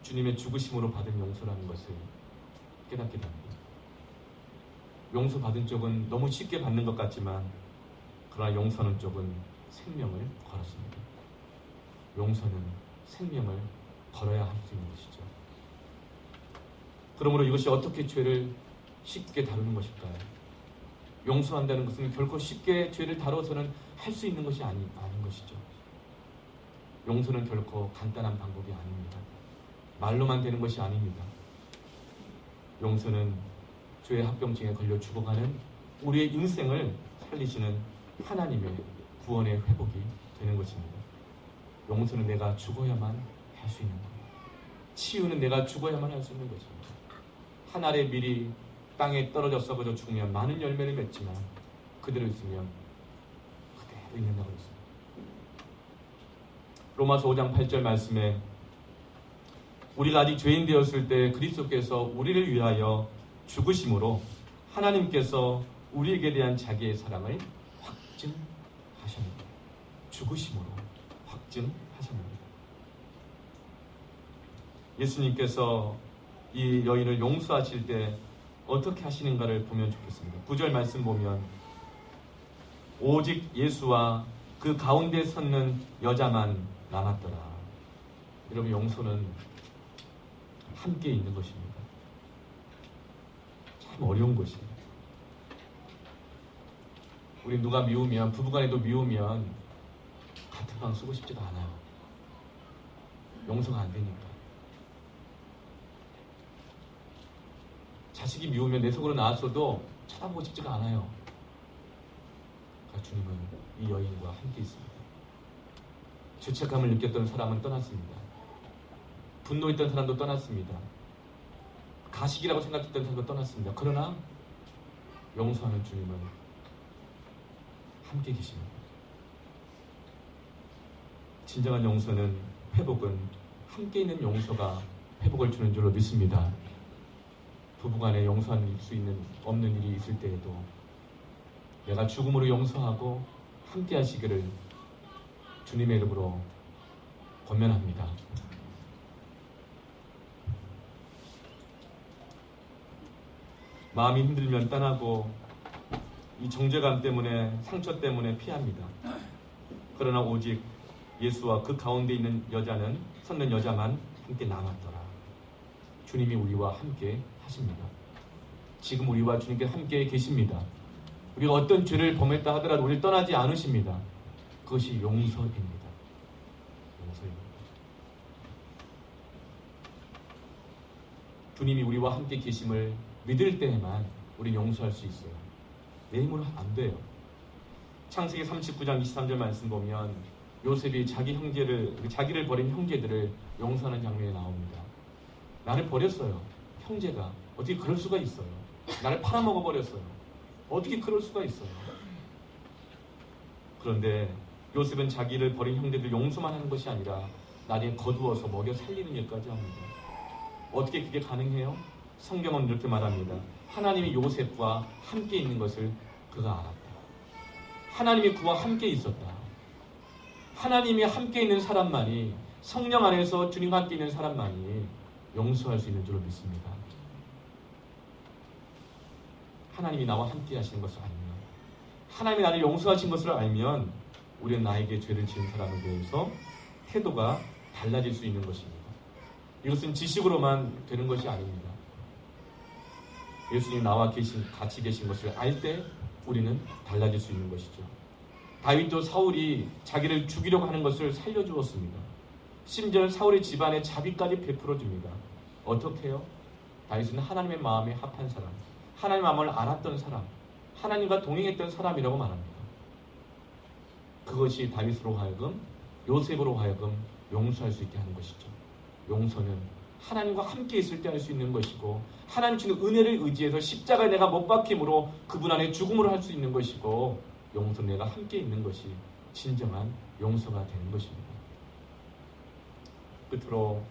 주님의 죽으심으로 받은 용서라는 것을 깨닫게 됩니다. 용서받은 쪽은 너무 쉽게 받는 것 같지만 그러나 용서하는 쪽은 생명을 걸었습니다. 용서는 생명을 걸어야 할 수 있는 것이죠. 그러므로 이것이 어떻게 죄를 쉽게 다루는 것일까요? 용서한다는 것은 결코 쉽게 죄를 다뤄서는 할 수 있는 것이 아닌 것이죠. 용서는 결코 간단한 방법이 아닙니다. 말로만 되는 것이 아닙니다. 용서는 죄의 합병증에 걸려 죽어가는 우리의 인생을 살리시는 하나님의 구원의 회복이 되는 것입니다. 용서는 내가 죽어야만 할 수 있는 겁니다. 치유는 내가 죽어야만 할 수 있는 것입니다. 한 알의 밀이 땅에 떨어져 썩어져 죽으면 많은 열매를 맺지만 그대로 있으면 그대로 있는다고 했습니다. 로마서 5장 8절 말씀에 우리가 아직 죄인 되었을 때 그리스도께서 우리를 위하여 죽으심으로 하나님께서 우리에게 대한 자기의 사랑을 확증하셨습니다. 죽으심으로 확증하셨습니다. 예수님께서 이 여인을 용서하실 때 어떻게 하시는가를 보면 좋겠습니다. 9절 말씀 보면 오직 예수와 그 가운데 섰는 여자만 남았더라. 여러분, 용서는 함께 있는 것입니다. 참 어려운 것이에요. 우리 누가 미우면, 부부간에도 미우면 같은 방 쓰고 싶지도 않아요. 용서가 안 되니까. 자식이 미우면 내 속으로 나왔어도 쳐다보고 싶지가 않아요. 그러니까 주님은 이 여인과 함께 있습니다. 죄책감을 느꼈던 사람은 떠났습니다. 분노했던 사람도 떠났습니다. 가식이라고 생각했던 사람도 떠났습니다. 그러나 용서하는 주님은 함께 계십니다. 진정한 용서는, 회복은 함께 있는 용서가 회복을 주는 줄로 믿습니다. 부부간에 용서할 수 없는 일이 있을 때에도 내가 죽음으로 용서하고 함께 하시기를 주님의 이름으로 권면합니다. 마음이 힘들면 떠나고 이 정죄감 때문에, 상처 때문에 피합니다. 그러나 오직 예수와 그 가운데 있는 여자는, 섰는 여자만 함께 남았더라. 주님이 우리와 함께 하십니다. 지금 우리와 주님께 함께 계십니다. 우리가 어떤 죄를 범했다 하더라도 우리를 떠나지 않으십니다. 그것이 용서입니다. 용서입니다. 주님이 우리와 함께 계심을 믿을 때에만 우리 용서할 수 있어요. 내 힘으로 안 돼요. 창세기 39장 23절 말씀 보면 요셉이 자기를 버린 형제들을 용서하는 장면이 나옵니다. 나를 버렸어요. 형제가 어떻게 그럴 수가 있어요. 나를 팔아먹어 버렸어요. 어떻게 그럴 수가 있어요. 그런데 요셉은 자기를 버린 형제들 용서만 하는 것이 아니라 나중에 거두어서 먹여 살리는 일까지 합니다. 어떻게 그게 가능해요? 성경은 이렇게 말합니다. 하나님이 요셉과 함께 있는 것을 그가 알았다. 하나님이 그와 함께 있었다. 하나님이 함께 있는 사람만이, 성령 안에서 주님과 함께 있는 사람만이 용서할 수 있는 줄로 믿습니다. 하나님이 나와 함께 하시는 것을 알면, 하나님이 나를 용서하신 것을 알면 우리는 나에게 죄를 지은 사람에 대해서 태도가 달라질 수 있는 것입니다. 이것은 지식으로만 되는 것이 아닙니다. 예수님 나와 같이 계신 것을 알 때 우리는 달라질 수 있는 것이죠. 다윗도 사울이 자기를 죽이려고 하는 것을 살려주었습니다. 심지어 사울의 집안에 자비까지 베풀어 줍니다. 어떻게 해요? 다윗은 하나님의 마음에 합한 사람, 하나님의 마음을 알았던 사람, 하나님과 동행했던 사람이라고 말합니다. 그것이 다윗으로 하여금, 요셉으로 하여금 용서할 수 있게 하는 것이죠. 용서는 하나님과 함께 있을 때 할 수 있는 것이고, 하나님 주는 은혜를 의지해서 십자가에 내가 못 박힘으로 그분 안에 죽음으로 할 수 있는 것이고, 용서는 내가 함께 있는 것이 진정한 용서가 되는 것입니다. 끝으로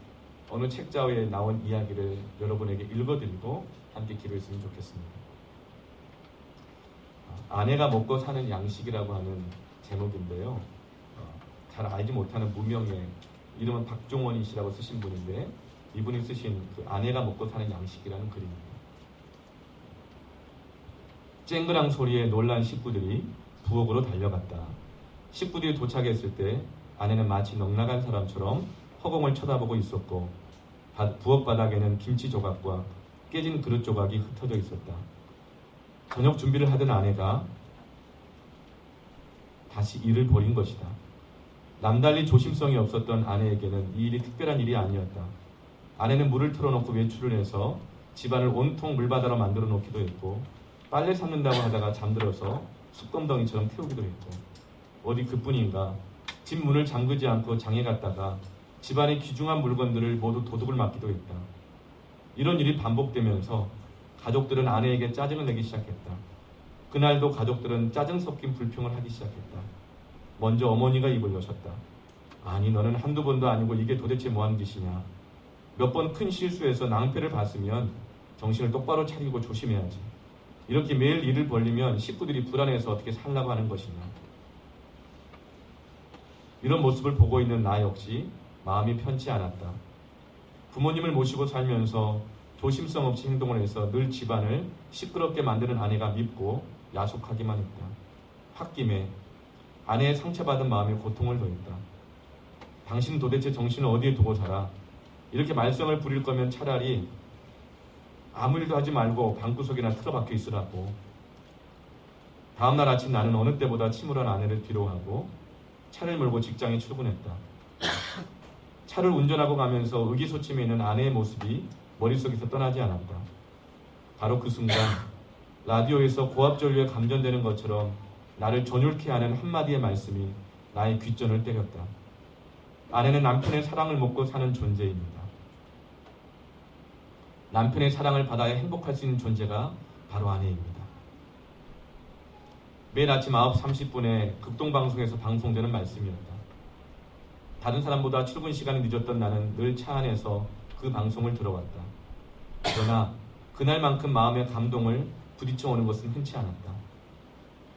어느 책자에 나온 이야기를 여러분에게 읽어드리고 함께 기도했으면 좋겠습니다. 아내가 먹고 사는 양식이라고 하는 제목인데요. 잘 알지 못하는 무명의, 이름은 박종원이 씨라고 쓰신 분인데, 이분이 쓰신 그 아내가 먹고 사는 양식이라는 글입니다. 쨍그랑 소리에 놀란 식구들이 부엌으로 달려갔다. 식구들이 도착했을 때 아내는 마치 넉나간 사람처럼 허공을 쳐다보고 있었고, 부엌 바닥에는 김치 조각과 깨진 그릇 조각이 흩어져 있었다. 저녁 준비를 하던 아내가 다시 일을 벌인 것이다. 남달리 조심성이 없었던 아내에게는 이 일이 특별한 일이 아니었다. 아내는 물을 틀어놓고 외출을 해서 집안을 온통 물바다로 만들어 놓기도 했고, 빨래 삭는다고 하다가 잠들어서 숯검덩이처럼 태우기도 했고, 어디 그뿐인가 집 문을 잠그지 않고 장에 갔다가 집안의 귀중한 물건들을 모두 도둑을 맞기도 했다. 이런 일이 반복되면서 가족들은 아내에게 짜증을 내기 시작했다. 그날도 가족들은 짜증 섞인 불평을 하기 시작했다. 먼저 어머니가 입을 여셨다. 아니, 너는 한두 번도 아니고 이게 도대체 뭐하는 짓이냐. 몇 번 큰 실수해서 낭패를 봤으면 정신을 똑바로 차리고 조심해야지. 이렇게 매일 일을 벌리면 식구들이 불안해서 어떻게 살라고 하는 것이냐. 이런 모습을 보고 있는 나 역시 마음이 편치 않았다. 부모님을 모시고 살면서 조심성 없이 행동을 해서 늘 집안을 시끄럽게 만드는 아내가 밉고 야속하기만 했다. 홧김에 아내의 상처받은 마음에 고통을 더했다. 당신 도대체 정신을 어디에 두고 살아? 이렇게 말썽을 부릴 거면 차라리 아무 일도 하지 말고 방구석이나 틀어박혀 있으라고. 다음날 아침 나는 어느 때보다 침울한 아내를 뒤로하고 차를 몰고 직장에 출근했다. 차를 운전하고 가면서 의기소침해 있는 아내의 모습이 머릿속에서 떠나지 않았다. 바로 그 순간 라디오에서 고압전류에 감전되는 것처럼 나를 전율케 하는 한마디의 말씀이 나의 귓전을 때렸다. 아내는 남편의 사랑을 먹고 사는 존재입니다. 남편의 사랑을 받아야 행복할 수 있는 존재가 바로 아내입니다. 매일 아침 9시 30분에 극동방송에서 방송되는 말씀이었다. 다른 사람보다 출근 시간이 늦었던 나는 늘 차 안에서 그 방송을 들어왔다. 그러나 그날만큼 마음의 감동을 부딪혀오는 것은 흔치 않았다.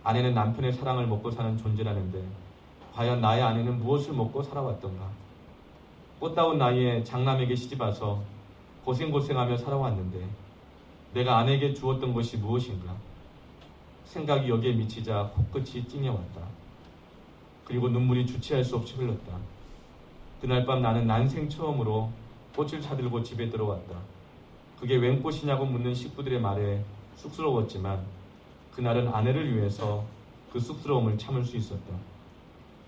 아내는 남편의 사랑을 먹고 사는 존재라는데 과연 나의 아내는 무엇을 먹고 살아왔던가? 꽃다운 나이에 장남에게 시집와서 고생고생하며 살아왔는데 내가 아내에게 주었던 것이 무엇인가? 생각이 여기에 미치자 코끝이 찡해왔다. 그리고 눈물이 주체할 수 없이 흘렀다. 그날 밤 나는 난생 처음으로 꽃을 사들고 집에 들어왔다. 그게 웬 꽃이냐고 묻는 식구들의 말에 쑥스러웠지만 그날은 아내를 위해서 그 쑥스러움을 참을 수 있었다.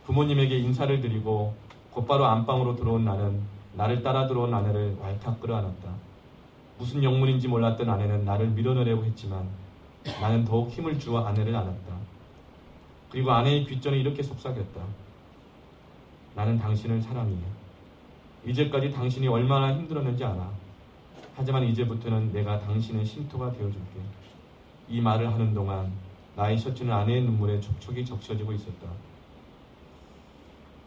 부모님에게 인사를 드리고 곧바로 안방으로 들어온 나는 나를 따라 들어온 아내를 왈칵 끌어안았다. 무슨 영문인지 몰랐던 아내는 나를 밀어내려고 했지만 나는 더욱 힘을 주어 아내를 안았다. 그리고 아내의 귓전에 이렇게 속삭였다. 나는 당신을 사랑해. 이제까지 당신이 얼마나 힘들었는지 알아. 하지만 이제부터는 내가 당신의 쉼터가 되어줄게. 이 말을 하는 동안 나의 셔츠는 아내의 눈물에 촉촉이 적셔지고 있었다.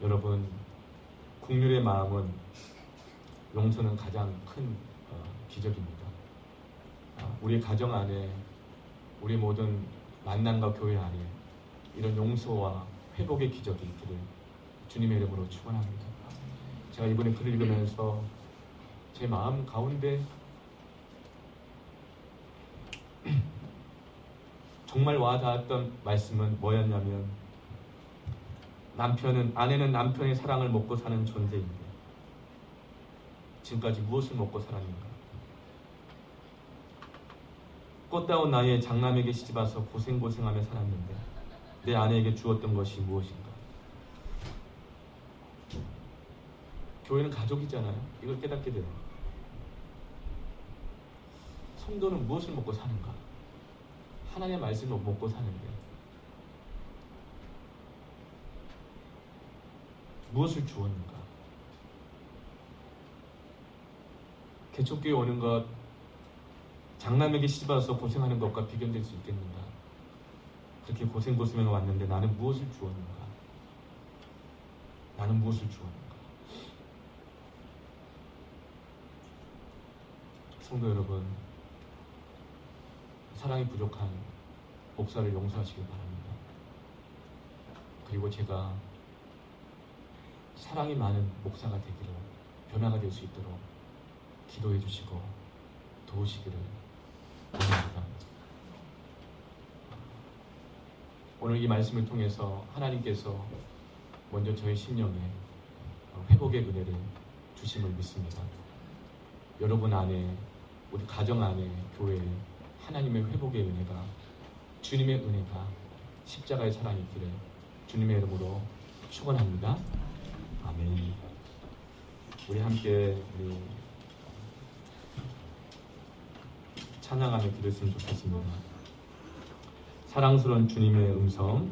여러분, 국률의 마음은 용서는 가장 큰 기적입니다. 우리 가정 안에, 우리 모든 만남과 교회 안에 이런 용서와 회복의 기적이 있기를 주님의 이름으로 축원합니다. 제가 이번에 글을 읽으면서 제 마음 가운데 정말 와닿았던 말씀은 뭐였냐면, 아내는 남편의 사랑을 먹고 사는 존재인데 지금까지 무엇을 먹고 살았는가? 꽃다운 나이에 장남에게 시집와서 고생하며 살았는데 내 아내에게 주었던 것이 무엇인가? 교회는 가족이잖아요. 이걸 깨닫게 돼요. 성도는 무엇을 먹고 사는가? 하나님의 말씀을 먹고 사는데 무엇을 주었는가? 개척교회 오는 것, 장남에게 시집와서 고생하는 것과 비교될 수 있겠는가? 그렇게 고생하며 왔는데 나는 무엇을 주었는가? 나는 무엇을 주었는가? 성도 여러분, 사랑이 부족한 목사를 용서하시길 바랍니다. 그리고 제가 사랑이 많은 목사가 되기로, 변화가 될 수 있도록 기도해 주시고 도우시기를 원합니다. 오늘 이 말씀을 통해서 하나님께서 먼저 저희 심령에 회복의 은혜를 주심을 믿습니다. 여러분 안에, 우리 가정 안에, 교회에 하나님의 회복의 은혜가, 주님의 은혜가, 십자가의 사랑이 있기를 주님의 이름으로 축원합니다. 아멘. 우리 함께 찬양하며 기도했으면 좋겠습니다. 사랑스러운 주님의 음성,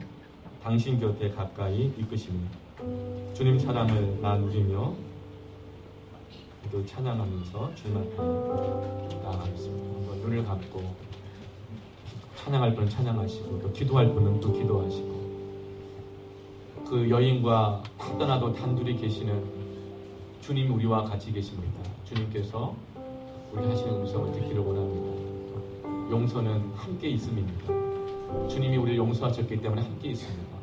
당신 곁에 가까이 이끄시니 주님 사랑을 나 누리며 기도 찬양하면서 주님 앞에 나아가겠습니다. 한번 눈을 감고 찬양할 분은 찬양하시고 또 기도할 분은 또 기도하시고, 그 여인과 떠나도 단둘이 계시는 주님 우리와 같이 계십니다. 주님께서 우리 하시는 음성을 듣기를 원합니다. 용서는 함께 있음입니다. 주님이 우리를 용서하셨기 때문에 함께 있습니다.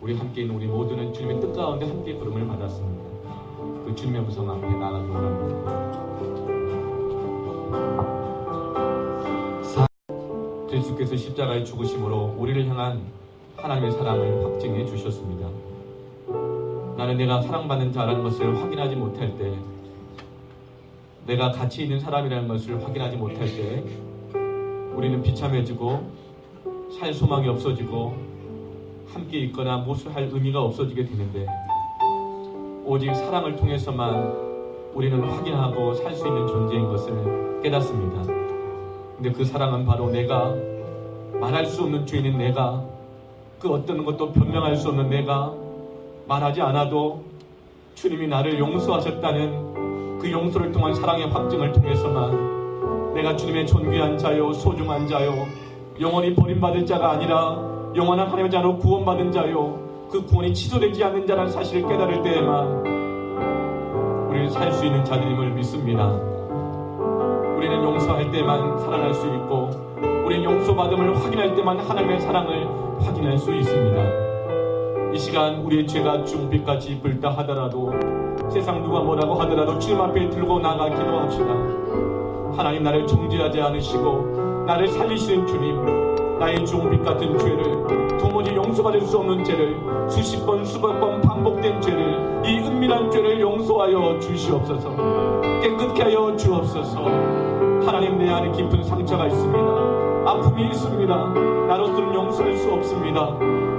우리 함께 있는 우리 모두는 주님의 뜻 가운데 함께 부름을 받았습니다. 그 주님의 음성 앞에 나가기 원합니다. 그리스도께서 십자가의 죽으심으로 우리를 향한 하나님의 사랑을 확증해 주셨습니다. 나는 내가 사랑받는 자라는 것을 확인하지 못할 때, 내가 가치 있는 사람이라는 것을 확인하지 못할 때 우리는 비참해지고 살 소망이 없어지고 함께 있거나 무엇을 할 의미가 없어지게 되는데, 오직 사랑을 통해서만 우리는 확인하고 살 수 있는 존재인 것을 깨닫습니다. 근데 그 사랑은 바로 내가, 말할 수 없는 죄인인 내가, 그 어떤 것도 변명할 수 없는 내가, 말하지 않아도 주님이 나를 용서하셨다는 그 용서를 통한 사랑의 확증을 통해서만 내가 주님의 존귀한 자요, 소중한 자요, 영원히 버림받을 자가 아니라 영원한 하나님의 자로 구원받은 자요, 그 구원이 취소되지 않는 자라는 사실을 깨달을 때에만 우리는 살 수 있는 자들임을 믿습니다. 우리는 용서할 때만 살아날 수 있고, 우리는 용서받음을 확인할 때만 하나님의 사랑을 확인할 수 있습니다. 이 시간 우리의 죄가 중빛같이 붉다 하더라도, 세상 누가 뭐라고 하더라도 주님 앞에 들고 나가 기도합시다. 하나님, 나를 정죄하지 않으시고 나를 살리시는 주님, 나의 중빛 같은 죄를, 도무지 용서받을 수 없는 죄를, 수십 번 수백 번 반복된 죄를, 이 은밀한 죄를 용서하여 주시옵소서. 깨끗게 하여 주옵소서. 하나님, 내 안에 깊은 상처가 있습니다. 아픔이 있습니다. 나로서는 용서할 수 없습니다.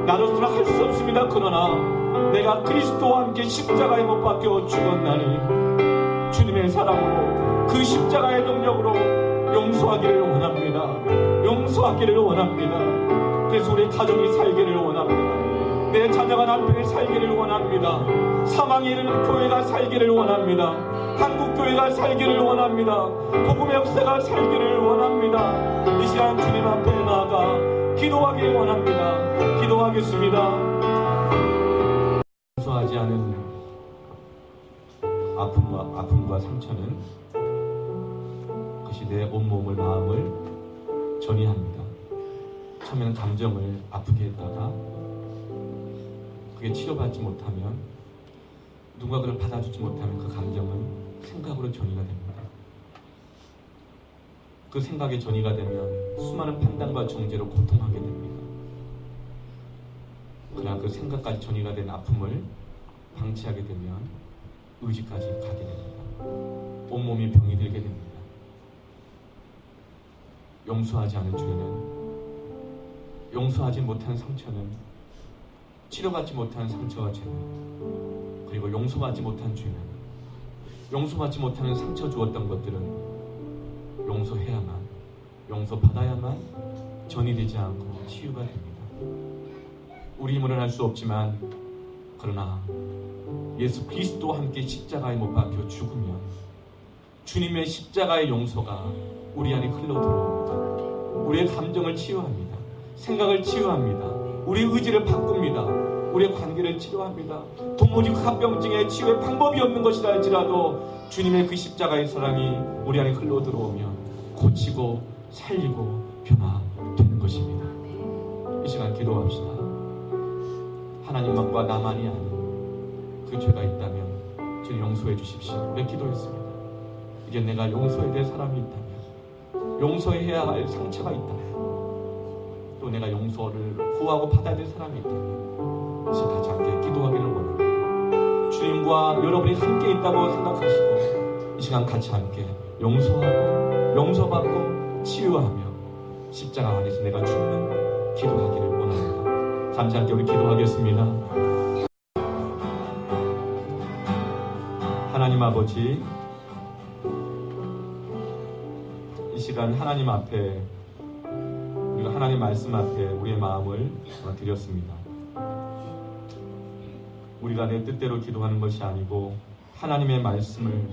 나로서는 할 수 없습니다. 그러나 내가 그리스도와 함께 십자가에 못 박혀 죽었나니 주님의 사랑으로, 그 십자가의 능력으로 용서하기를 원합니다. 용서하기를 원합니다. 그래서 우리 가정이 살기를 원합니다. 내 자녀가 남편이 살기를 원합니다. 사망에 이르는 교회가 살기를 원합니다. 한국교회가 살기를 원합니다. 복음의 역사가 살기를 원합니다. 이 시간 주님 앞에 나아가 기도하기 원합니다. 기도하겠습니다. 용서하지 않은 아픔과 상처는 그것이 내 온몸을, 마음을 전이합니다. 처음에는 감정을 아프게 했다가 그게 치료받지 못하면, 누가 그걸 받아주지 못하면 그 감정은 생각으로 전이가 됩니다. 그 생각에 전이가 되면 수많은 판단과 정죄로 고통하게 됩니다. 그러나 그 생각까지 전이가 된 아픔을 방치하게 되면 의지까지 가게 됩니다. 온몸이 병이 들게 됩니다. 용서하지 않은 죄는, 용서하지 못한 상처는, 치료받지 못한 상처와 죄는, 그리고 용서받지 못한 죄는, 용서받지 못하는 상처 주었던 것들은 용서해야만, 용서받아야만 전이 되지 않고 치유가 됩니다. 우리 힘으로는 할 수 없지만, 그러나 예수 그리스도와 함께 십자가에 못 박혀 죽으면 주님의 십자가의 용서가 우리 안에 흘러 들어옵니다. 우리의 감정을 치유합니다. 생각을 치유합니다. 우리의 의지를 바꿉니다. 우리의 관계를 치료합니다. 도무지 합병증의 치유의 방법이 없는 것이라 할지라도 주님의 그 십자가의 사랑이 우리 안에 흘러 들어오면 고치고 살리고 변화되는 것입니다. 이 시간 기도합시다. 하나님만과 나만이 아닌 그 죄가 있다면 주님 용서해 주십시오. 우리 기도했습니다. 이제 내가 용서해야 될 사람이 있다면, 용서해야 할 상처가 있다면, 또 내가 용서를 구하고 받아야 될 사람이 있다면 이제 같이 함께 기도하기를 원합니다. 주님과 여러분이 함께 있다고 생각하시고 이 시간 같이 함께 용서하고 용서받고 치유하며 십자가 안에서 내가 죽는 기도하기를 원합니다. 잠시 함께 우리 기도하겠습니다. 하나님 아버지, 이 시간 하나님 앞에, 우리가 하나님 말씀 앞에 우리의 마음을 드렸습니다. 우리가 내 뜻대로 기도하는 것이 아니고 하나님의 말씀을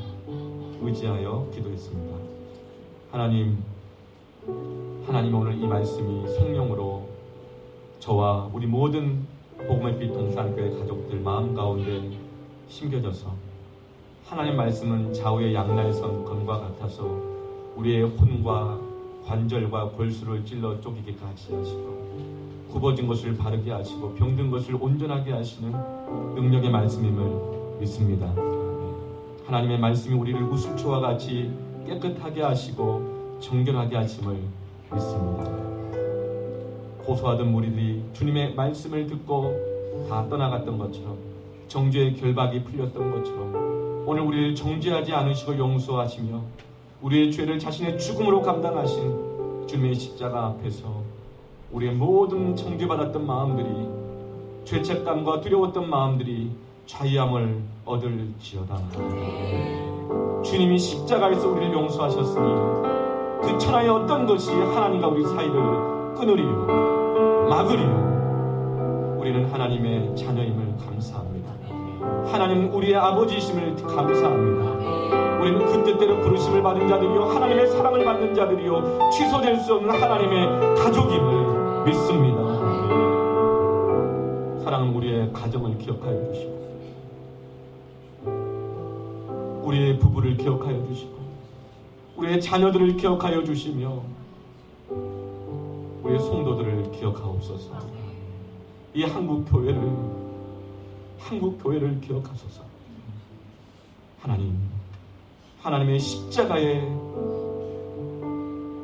의지하여 기도했습니다. 하나님 오늘 이 말씀이 성령으로 저와 우리 모든 복음의 빛 동산교회 가족들 마음 가운데 심겨져서 하나님 말씀은 좌우의 양날선 검과 같아서 우리의 혼과 관절과 골수를 찔러 쪼개기까지 하시고 굽어진 것을 바르게 하시고 병든 것을 온전하게 하시는 능력의 말씀임을 믿습니다. 하나님의 말씀이 우리를 우슬초와 같이 깨끗하게 하시고 정결하게 하심을 믿습니다. 고소하던 무리들이 주님의 말씀을 듣고 다 떠나갔던 것처럼, 정죄의 결박이 풀렸던 것처럼 오늘 우리를 정죄하지 않으시고 용서하시며 우리의 죄를 자신의 죽음으로 감당하신 주님의 십자가 앞에서 우리의 모든 정죄받았던 마음들이, 죄책감과 두려웠던 마음들이 자유함을 얻을지어다. 주님이 십자가에서 우리를 용서하셨으니 그 천하의 어떤 것이 하나님과 우리 사이를 끊으리요 막으리요. 우리는 하나님의 자녀임을 감사합니다. 하나님 우리의 아버지이심을 감사합니다. 우리는 그 뜻대로 부르심을 받은 자들이요 하나님의 사랑을 받는 자들이요 취소될 수 없는 하나님의 가족임을 믿습니다. 사랑은 우리의 가정을 기억하여 주시고 우리의 부부를 기억하여 주시고 우리의 자녀들을 기억하여 주시며 우리의 성도들을 기억하옵소서. 이 한국 교회를 기억하소서. 하나님의 십자가에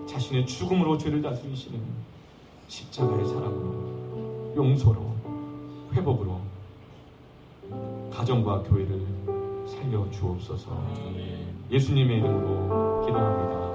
자신의 죽음으로 죄를 다스리시는 십자가의 사랑으로, 용서로, 회복으로 가정과 교회를 살려 주옵소서. 예수님의 이름으로 기도합니다.